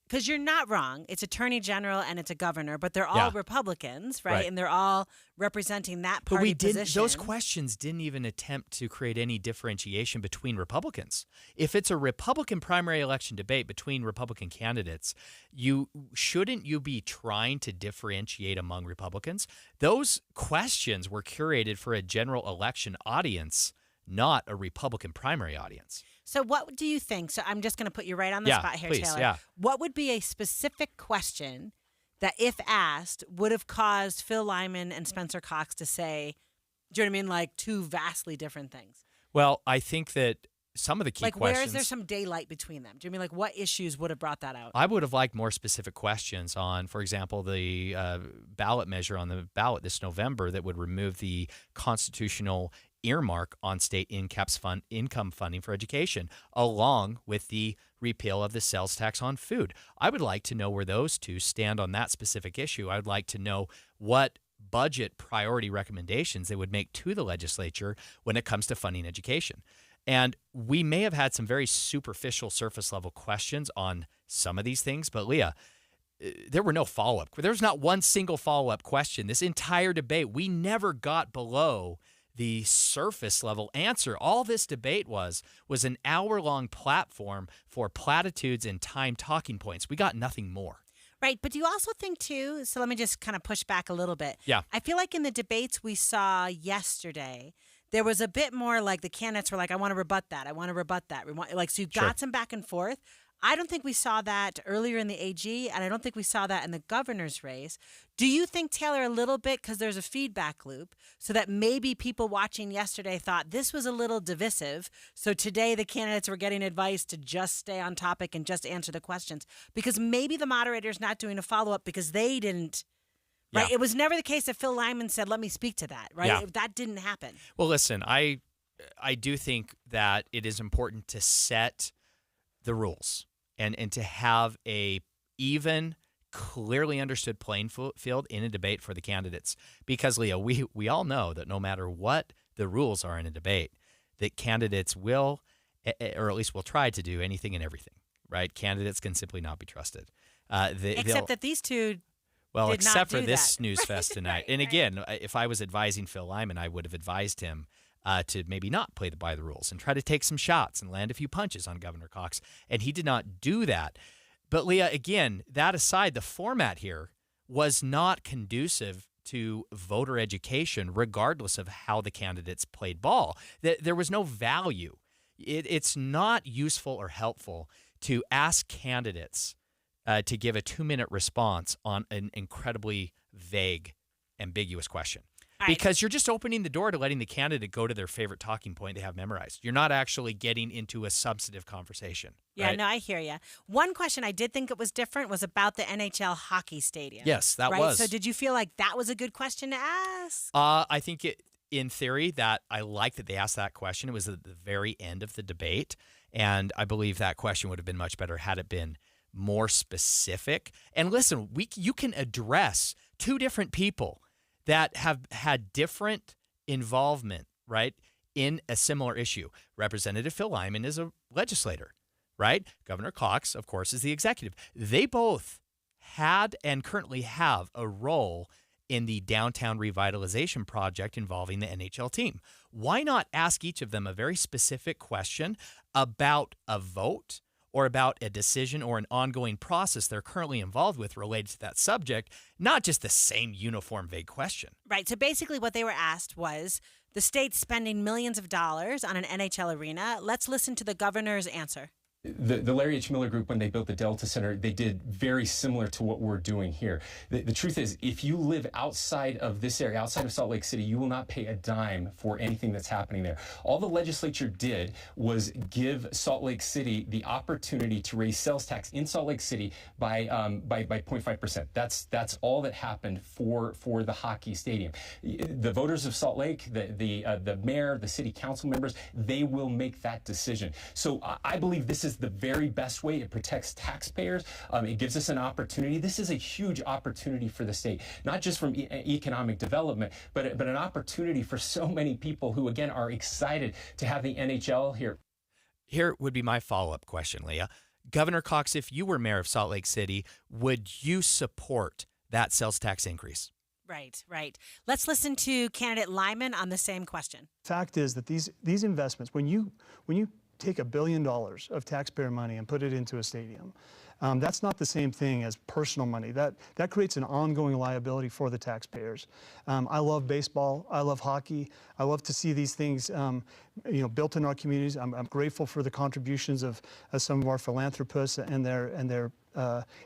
because you're not wrong. It's attorney general and it's a governor, but they're all Republicans, right? And they're all representing that party position. Those questions didn't even attempt to create any differentiation between Republicans. If it's a Republican primary election debate between Republican candidates, shouldn't you be trying to differentiate among Republicans? Those questions were curated for a general election audience, not a Republican primary audience. So what do you think? So I'm just going to put you right on the spot here, please, Taylor. Yeah. What would be a specific question that, if asked, would have caused Phil Lyman and Spencer Cox to say, do you know what I mean, like two vastly different things? Well, I think that some of the key questions... Like, where is there some daylight between them? Do you mean, like, what issues would have brought that out? I would have liked more specific questions on, for example, the ballot measure on the ballot this November that would remove the constitutional earmark on state income funding for education, along with the repeal of the sales tax on food. I would like to know where those two stand on that specific issue. I would like to know what budget priority recommendations they would make to the legislature when it comes to funding education. And we may have had some very superficial surface level questions on some of these things, but Leah, there were no follow-up. There was not one single follow-up question. This entire debate, we never got below the surface level answer. All this debate was an hour-long platform for platitudes and time talking points. We got nothing more. Right, but do you also think, too, so let me just kind of push back a little bit. Yeah. I feel like in the debates we saw yesterday, there was a bit more like the candidates were like, I want to rebut that. I want to rebut that. So you got some back and forth. I don't think we saw that earlier in the AG, and I don't think we saw that in the governor's race. Do you think, Taylor, a little bit, because there's a feedback loop, so that maybe people watching yesterday thought this was a little divisive, so today the candidates were getting advice to just stay on topic and just answer the questions? Because maybe the moderator's not doing a follow-up because they didn't, right? Yeah. It was never the case that Phil Lyman said, let me speak to that, right? Yeah. That didn't happen. Well, listen, I do think that it is important to set the rules. And to have a even, clearly understood playing field in a debate for the candidates. Because, Leo, we all know that no matter what the rules are in a debate, that candidates will, or at least will try to do anything and everything, right? Candidates can simply not be trusted. Except that these two Well, did except not for do this that. snooze fest tonight. And again, if I was advising Phil Lyman, I would have advised him to maybe not play by the rules and try to take some shots and land a few punches on Governor Cox. And he did not do that. But, Leah, again, that aside, the format here was not conducive to voter education, regardless of how the candidates played ball. There was no value. It's not useful or helpful to ask candidates to give a 2-minute response on an incredibly vague, ambiguous question. Because you're just opening the door to letting the candidate go to their favorite talking point they have memorized. You're not actually getting into a substantive conversation. Yeah, right? no, I hear you. One question I did think it was different was about the NHL hockey stadium. Yes, that right? was. So did you feel like that was a good question to ask? I think in theory, that I like that they asked that question. It was at the very end of the debate, and I believe that question would have been much better had it been more specific. And listen, you can address two different people that have had different involvement, right, in a similar issue. Representative Phil Lyman is a legislator, right? Governor Cox, of course, is the executive. They both had and currently have a role in the downtown revitalization project involving the NHL team. Why not ask each of them a very specific question about a vote or about a decision or an ongoing process they're currently involved with related to that subject, not just the same uniform vague question. Right. So basically what they were asked was, The state's spending millions of dollars on an NHL arena. Let's listen to the governor's answer. The Larry H. Miller Group, when they built the Delta Center, they did very similar to what we're doing here. The truth is, if you live outside of this area, outside of Salt Lake City, you will not pay a dime for anything that's happening there. All the legislature did was give Salt Lake City the opportunity to raise sales tax in Salt Lake City by 0.5%. That's all that happened for the hockey stadium. The voters of Salt Lake, the mayor, the city council members, they will make that decision. So I believe this is the very best way. It protects taxpayers. It gives us an opportunity. This is a huge opportunity for the state, not just from economic development, but an opportunity for so many people who, again, are excited to have the NHL here. Here would be my follow-up question, Leah. Governor Cox, if you were mayor of Salt Lake City, would you support that sales tax increase? Right. Let's listen to candidate Lyman on the same question. Fact is that these investments, when you take $1 billion of taxpayer money and put it into a stadium, that's not the same thing as personal money. That creates an ongoing liability for the taxpayers. I love baseball. I love hockey. I love to see these things built in our communities. I'm grateful for the contributions of some of our philanthropists and their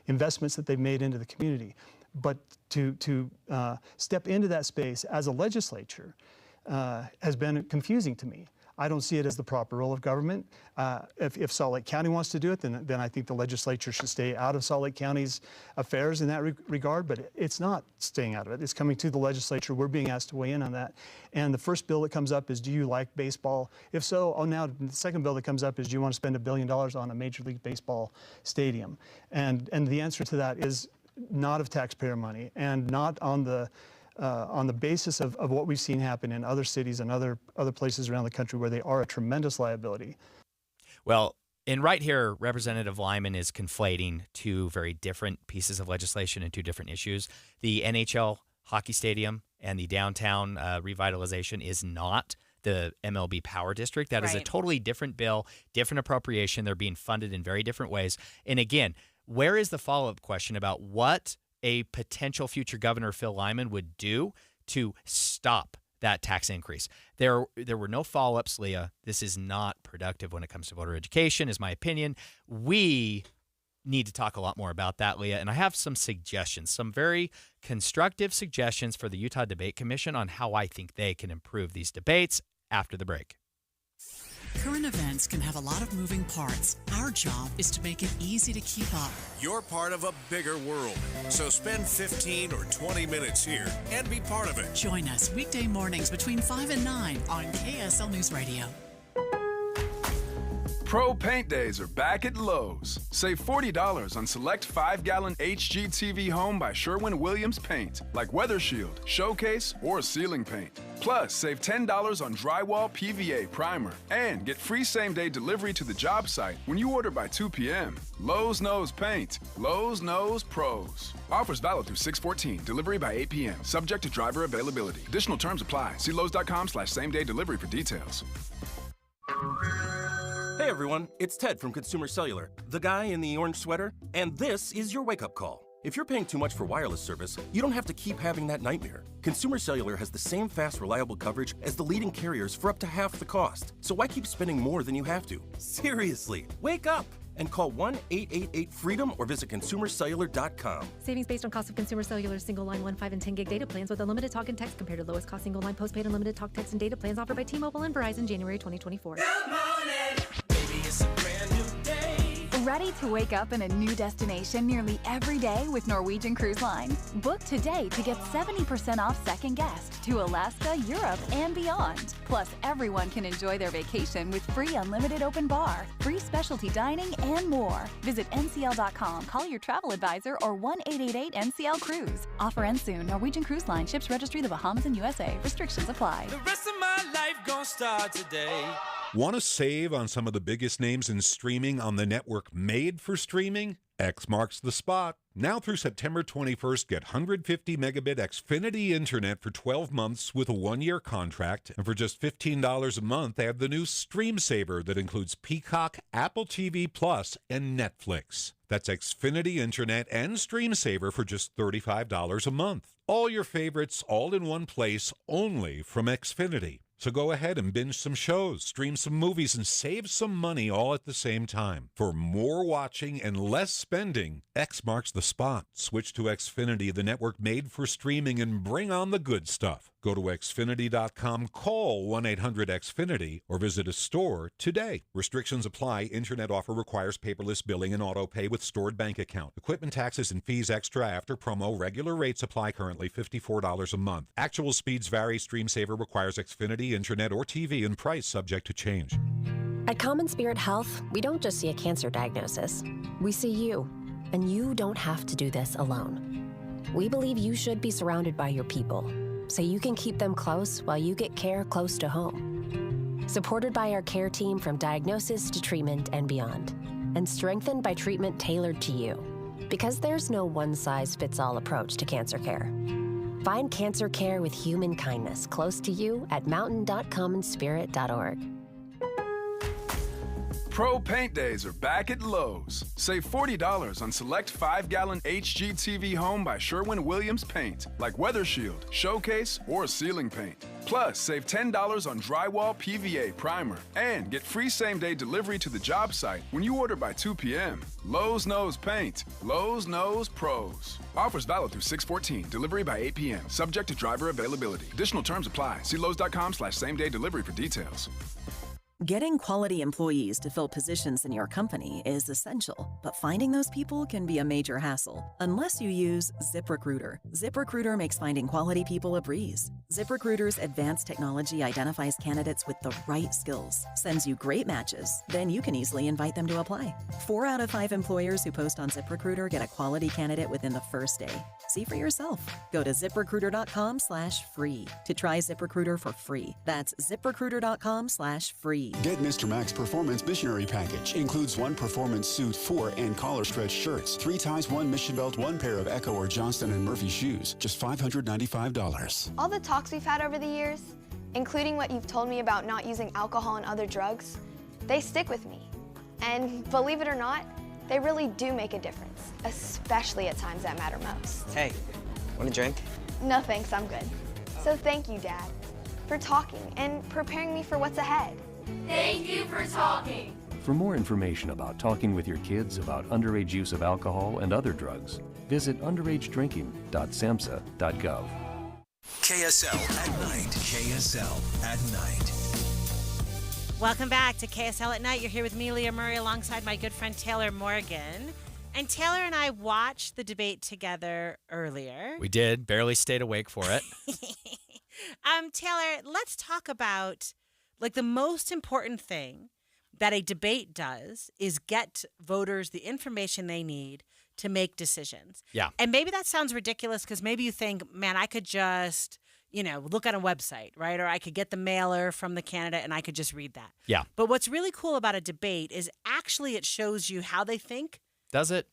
investments that they've made into the community. But to step into that space as a legislature has been confusing to me. I don't see it as the proper role of government. If Salt Lake County wants to do it, then I think the legislature should stay out of Salt Lake County's affairs in that regard, but it's not staying out of it. It's coming to the legislature. We're being asked to weigh in on that. And the first bill that comes up is, do you like baseball? If so, now the second bill that comes up is, do you want to spend $1 billion on a Major League Baseball stadium? And the answer to that is not of taxpayer money and not on the basis of what we've seen happen in other cities and other places around the country where they are a tremendous liability. Well, and right here, Representative Lyman is conflating two very different pieces of legislation and two different issues. The NHL hockey stadium and the downtown revitalization is not the MLB Power District. That is a totally different bill, different appropriation. They're being funded in very different ways. And again, where is the follow-up question about what a potential future governor, Phil Lyman, would do to stop that tax increase? There were no follow-ups, Leah. This is not productive when it comes to voter education, is my opinion. We need to talk a lot more about that, Leah, and I have some suggestions, some very constructive suggestions for the Utah Debate Commission on how I think they can improve these debates after the break. Current events can have a lot of moving parts. Our job is to make it easy to keep up. You're part of a bigger world, so spend 15 or 20 minutes here and be part of it. Join us weekday mornings between 5 and 9 on KSL News Radio. Pro Paint Days are back at Lowe's. Save $40 on select 5-gallon HGTV Home by Sherwin-Williams paint, like Weather Shield, Showcase, or ceiling paint. Plus, save $10 on drywall PVA primer and get free same-day delivery to the job site when you order by 2 p.m. Lowe's knows paint. Lowe's knows pros. Offers valid through 6/14. Delivery by 8 p.m. Subject to driver availability. Additional terms apply. See Lowe's.com/same-day delivery for details. Hey everyone, it's Ted from Consumer Cellular, the guy in the orange sweater, and this is your wake-up call. If you're paying too much for wireless service, you don't have to keep having that nightmare. Consumer Cellular has the same fast, reliable coverage as the leading carriers for up to half the cost. So why keep spending more than you have to? Seriously, wake up and call 1-888-FREEDOM or visit consumercellular.com. Savings based on cost of Consumer Cellular single line 1, 5, and 10 gig data plans with unlimited talk and text compared to lowest cost single line postpaid unlimited talk, text, and data plans offered by T-Mobile and Verizon January 2024. Ready to wake up in a new destination nearly every day with Norwegian Cruise Line? Book today to get 70% off second guest to Alaska, Europe, and beyond. Plus, everyone can enjoy their vacation with free unlimited open bar, free specialty dining, and more. Visit ncl.com, call your travel advisor, or 1-888-NCL-CRUISE. Offer ends soon. Norwegian Cruise Line. Ships registry the Bahamas and USA. Restrictions apply. The rest of my life gonna start today. Want to save on some of the biggest names in streaming on the network made for streaming? X marks the spot. Now through September 21st, get 150 megabit Xfinity internet for 12 months with a 1-year contract. And for just $15 a month, they have the new Stream Saver that includes Peacock, Apple TV Plus, and Netflix. That's Xfinity internet and Stream Saver for just $35 a month. All your favorites all in one place, only from Xfinity. So go ahead and binge some shows, stream some movies, and save some money all at the same time. For more watching and less spending, X marks the spot. Switch to Xfinity, the network made for streaming, and bring on the good stuff. Go to Xfinity.com, call 1-800-XFINITY, or visit a store today. Restrictions apply. Internet offer requires paperless billing and auto pay with stored bank account. Equipment taxes and fees extra after promo. Regular rates apply currently $54 a month. Actual speeds vary. Stream Saver requires Xfinity, internet, or TV, and price subject to change. At Common Spirit Health, we don't just see a cancer diagnosis. We see you, and you don't have to do this alone. We believe you should be surrounded by your people, so you can keep them close while you get care close to home. Supported by our care team from diagnosis to treatment and beyond, and strengthened by treatment tailored to you. Because there's no one-size-fits-all approach to cancer care. Find cancer care with human kindness close to you at mountain.commonspirit.org. Pro Paint Days are back at Lowe's. Save $40 on select 5-gallon HGTV Home by Sherwin-Williams paint, like Weather Shield, Showcase, or Ceiling Paint. Plus, save $10 on drywall PVA primer and get free same-day delivery to the job site when you order by 2 p.m. Lowe's knows paint. Lowe's knows pros. Offers valid through 6/14. Delivery by 8 p.m. Subject to driver availability. Additional terms apply. See Lowe's.com/same-day delivery for details. Getting quality employees to fill positions in your company is essential, but finding those people can be a major hassle unless you use ZipRecruiter. ZipRecruiter makes finding quality people a breeze. ZipRecruiter's advanced technology identifies candidates with the right skills, sends you great matches, then you can easily invite them to apply. 4 out of 5 employers who post on ZipRecruiter get a quality candidate within the first day. See for yourself. Go to ZipRecruiter.com/free to try ZipRecruiter for free. That's ZipRecruiter.com/free. Get Mr. Mac's Performance Missionary Package. Includes 1 performance suit, 4 and collar stretch shirts, 3 ties, 1 mission belt, 1 pair of Echo or Johnston & Murphy shoes. Just $595. All the talks we've had over the years, including what you've told me about not using alcohol and other drugs, they stick with me. And believe it or not, they really do make a difference, especially at times that matter most. Hey, want a drink? No thanks, I'm good. So thank you, Dad, for talking and preparing me for what's ahead. Thank you for talking. For more information about talking with your kids about underage use of alcohol and other drugs, visit underagedrinking.samhsa.gov. KSL at night. KSL at night. Welcome back to KSL at Night. You're here with me, Leah Murray, alongside my good friend Taylor Morgan. And Taylor and I watched the debate together earlier. We did. Barely stayed awake for it. Taylor, let's talk about, like, the most important thing that a debate does is get voters the information they need to make decisions. Yeah. And maybe that sounds ridiculous because maybe you think, man, I could just, look on a website, right? Or I could get the mailer from the candidate and I could just read that. Yeah. But what's really cool about a debate is actually it shows you how they think. Does it?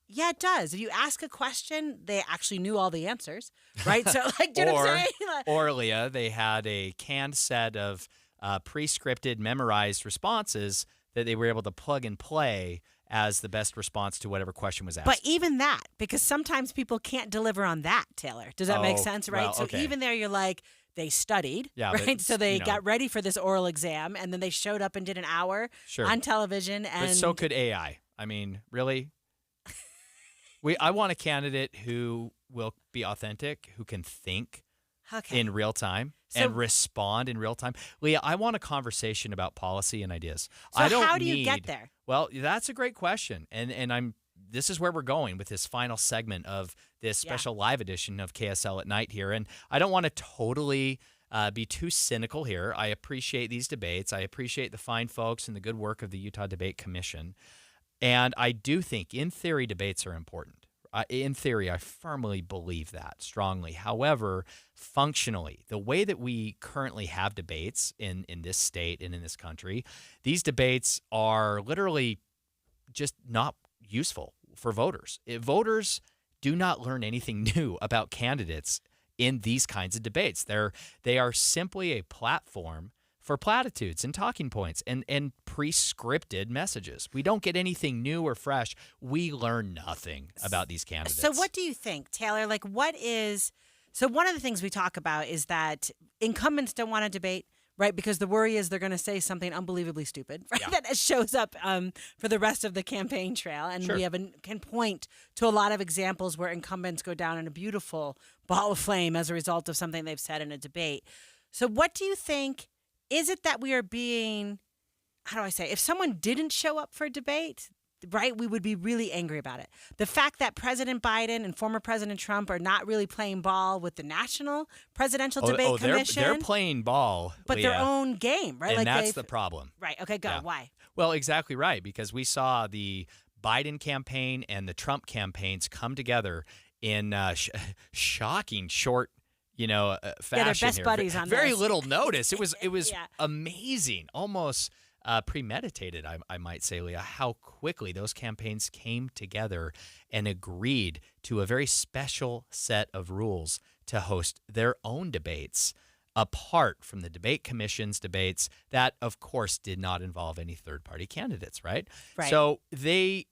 Yeah, it does. If you ask a question, they actually knew all the answers, right? So, like, do you know what I'm saying? Or, Leah, they had a canned set of pre-scripted, memorized responses that they were able to plug and play as the best response to whatever question was asked. But even that, because sometimes people can't deliver on that, Taylor. Does that make sense, right? Well, So okay. even there, you're like, they studied, Yeah, right? but, So they got ready for this oral exam, and then they showed up and did an hour on television. And But so could AI. I mean, really? I want a candidate who will be authentic, who can think in real time and respond in real time. Leah, I want a conversation about policy and ideas. So I don't how do you get there? Well, that's a great question. And this is where we're going with this final segment of this special live edition of KSL at Night here. And I don't want to totally be too cynical here. I appreciate these debates. I appreciate the fine folks and the good work of the Utah Debate Commission. And I do think, in theory, debates are important. In theory, I firmly believe that strongly. However, functionally, the way that we currently have debates in this state and in this country, these debates are literally just not useful for voters. Voters do not learn anything new about candidates in these kinds of debates. They are simply a platform for platitudes and talking points and pre-scripted messages. We don't get anything new or fresh. We learn nothing about these candidates. So what do you think, Taylor? So one of the things we talk about is that incumbents don't want to debate, right? Because the worry is they're going to say something unbelievably stupid, right? Yeah. That shows up for the rest of the campaign trail. And we can point to a lot of examples where incumbents go down in a beautiful ball of flame as a result of something they've said in a debate. So what do you think? Is it that we are being, how do I say, if someone didn't show up for a debate, right, we would be really angry about it. The fact that President Biden and former President Trump are not really playing ball with the National Presidential Debate Commission. They're playing ball, but Leah, their own game, right? and like that's the problem. Right. Okay, go. Yeah. Why? Well, exactly right, because we saw the Biden campaign and the Trump campaigns come together in shocking short fashion. Yeah, they're best here. buddies on very this. little notice. It was amazing, almost premeditated, I might say, Leah, how quickly those campaigns came together and agreed to a very special set of rules to host their own debates apart from the debate commission's debates that, of course, did not involve any third-party candidates, right? So they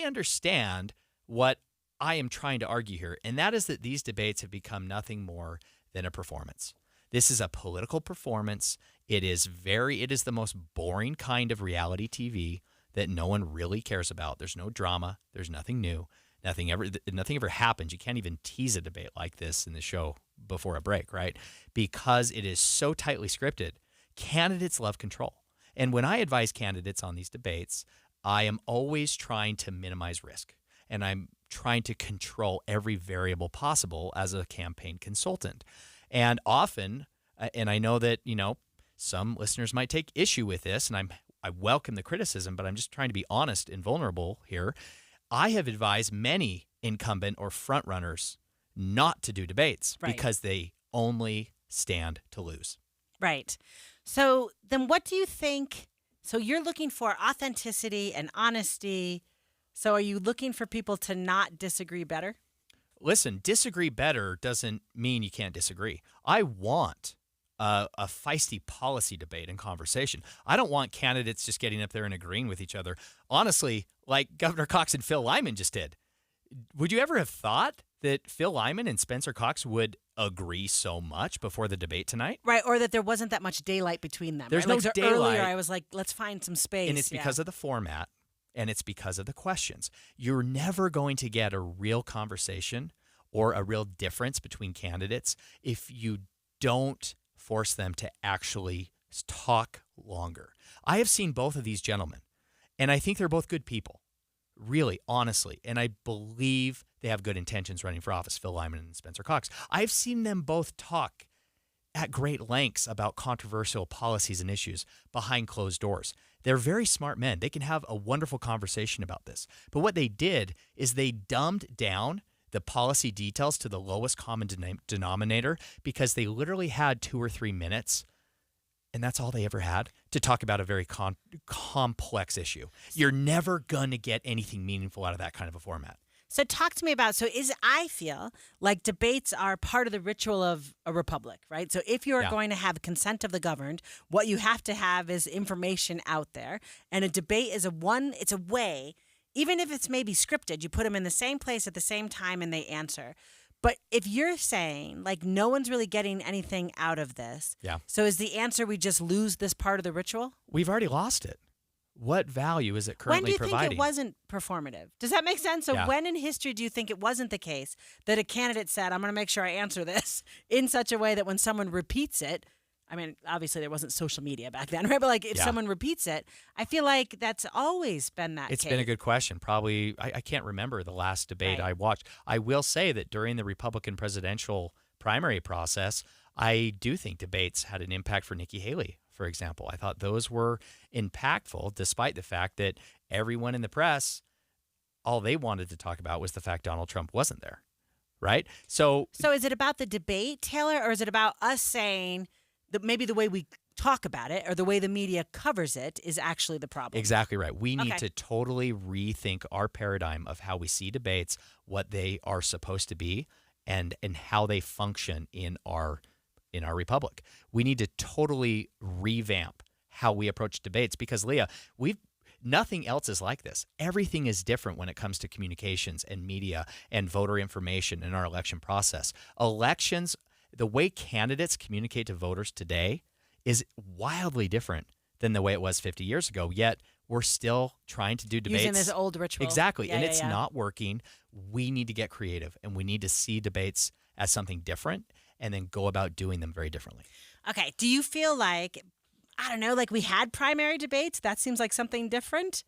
understand what I am trying to argue here, and that is that these debates have become nothing more than a performance. This is a political performance. It is the most boring kind of reality TV that no one really cares about. There's no drama. There's nothing new. Nothing ever happens. You can't even tease a debate like this in the show before a break, right? Because it is so tightly scripted. Candidates love control. And when I advise candidates on these debates, I am always trying to minimize risk. And I'm trying to control every variable possible as a campaign consultant. And often, and I know that, some listeners might take issue with this, and I welcome the criticism, but I'm just trying to be honest and vulnerable here. I have advised many incumbent or frontrunners not to do debates because they only stand to lose. Right. So then what do you think? So you're looking for authenticity and honesty. So are you looking for people to not disagree better? Listen, disagree better doesn't mean you can't disagree. I want a feisty policy debate and conversation. I don't want candidates just getting up there and agreeing with each other. Honestly, like Governor Cox and Phil Lyman just did. Would you ever have thought that Phil Lyman and Spencer Cox would agree so much before the debate tonight? Right, or that there wasn't that much daylight between them. There's right? no like, daylight. Earlier, I was like, let's find some space. And it's because of the format, and it's because of the questions. You're never going to get a real conversation or a real difference between candidates if you don't force them to actually talk longer. I have seen both of these gentlemen, and I think they're both good people, really, honestly, and I believe they have good intentions running for office, Phil Lyman and Spencer Cox. I've seen them both talk at great lengths about controversial policies and issues behind closed doors. They're very smart men. They can have a wonderful conversation about this. But what they did is they dumbed down the policy details to the lowest common denominator because they literally had 2 or 3 minutes, and that's all they ever had, to talk about a very complex issue. You're never going to get anything meaningful out of that kind of a format. So talk to me about, I feel like debates are part of the ritual of a republic, right? So if you're going to have consent of the governed, what you have to have is information out there. And a debate is it's a way, even if it's maybe scripted, you put them in the same place at the same time and they answer. But if you're saying, like, no one's really getting anything out of this, so is the answer we just lose this part of the ritual? We've already lost it. What value is it currently providing? When do you think it wasn't performative? Does that make sense? So when in history do you think it wasn't the case that a candidate said, I'm going to make sure I answer this in such a way that when someone repeats it, I mean, obviously there wasn't social media back then, right? But like if someone repeats it, I feel like that's always been that case. It's been a good question. Probably, I can't remember the last debate I watched. I will say that during the Republican presidential primary process, I do think debates had an impact for Nikki Haley, for example. I thought those were impactful, despite the fact that everyone in the press, all they wanted to talk about was the fact Donald Trump wasn't there, right? So is it about the debate, Taylor, or is it about us saying that maybe the way we talk about it or the way the media covers it is actually the problem? Exactly right. We need to totally rethink our paradigm of how we see debates, what they are supposed to be, and how they function in our republic. We need to totally revamp how we approach debates because, Leah, nothing else is like this. Everything is different when it comes to communications and media and voter information in our election process. Elections, the way candidates communicate to voters today is wildly different than the way it was 50 years ago. Yet we're still trying to do debates. Using this old ritual. Exactly. Yeah, and yeah, it's yeah. not working. We need to get creative, and we need to see debates as something different and then go about doing them very differently. Okay. Do you feel like, I don't know, like we had primary debates? That seems like something different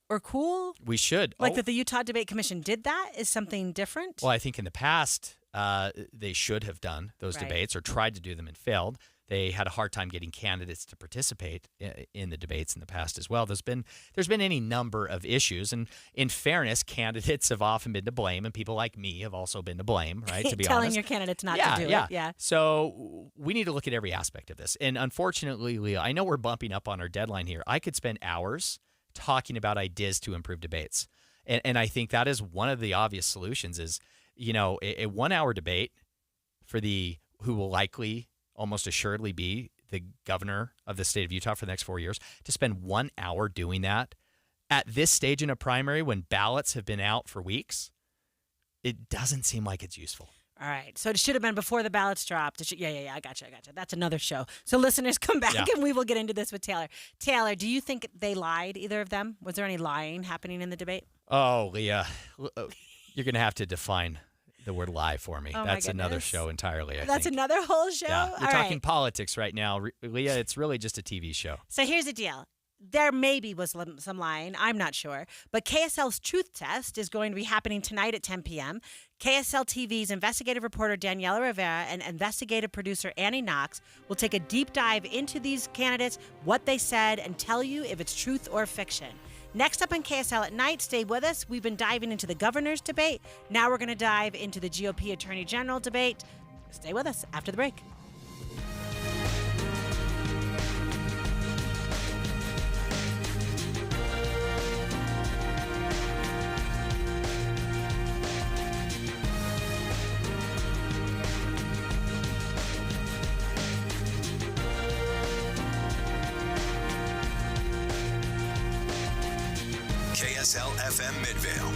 or cool? We should. Like that the Utah Debate Commission did that is something different? Well, I think in the past, they should have done those Right. debates or tried to do them and failed. They had a hard time getting candidates to participate in the debates in the past as well. There's been any number of issues, and in fairness, candidates have often been to blame, and people like me have also been to blame, right? To be Telling honest, your candidates not to do it. Yeah. So we need to look at every aspect of this. And unfortunately, Leah, I know we're bumping up on our deadline here. I could spend hours talking about ideas to improve debates, and I think that is one of the obvious solutions. Is a 1 hour debate for who will likely, almost assuredly, be the governor of the state of Utah for the next 4 years, to spend 1 hour doing that at this stage in a primary when ballots have been out for weeks, it doesn't seem like it's useful. All right. So it should have been before the ballots dropped. Yeah. I gotcha. That's another show. So listeners, come back and we will get into this with Taylor. Taylor, do you think they lied, either of them? Was there any lying happening in the debate? Oh, Leah, you're going to have to define the word lie for me. Oh, That's my another goodness. show entirely, I That's think. another whole show? Yeah, we're All talking right. politics right now. Leah, it's really just a TV show. So here's the deal. There maybe was some lying. I'm not sure. But KSL's Truth Test is going to be happening tonight at 10 p.m. KSL TV's investigative reporter Daniela Rivera and investigative producer Annie Knox will take a deep dive into these candidates, what they said, and tell you if it's truth or fiction. Next up on KSL at Night, stay with us. We've been diving into the governor's debate. Now we're going to dive into the GOP Attorney General debate. Stay with us after the break. KSL FM Midvale.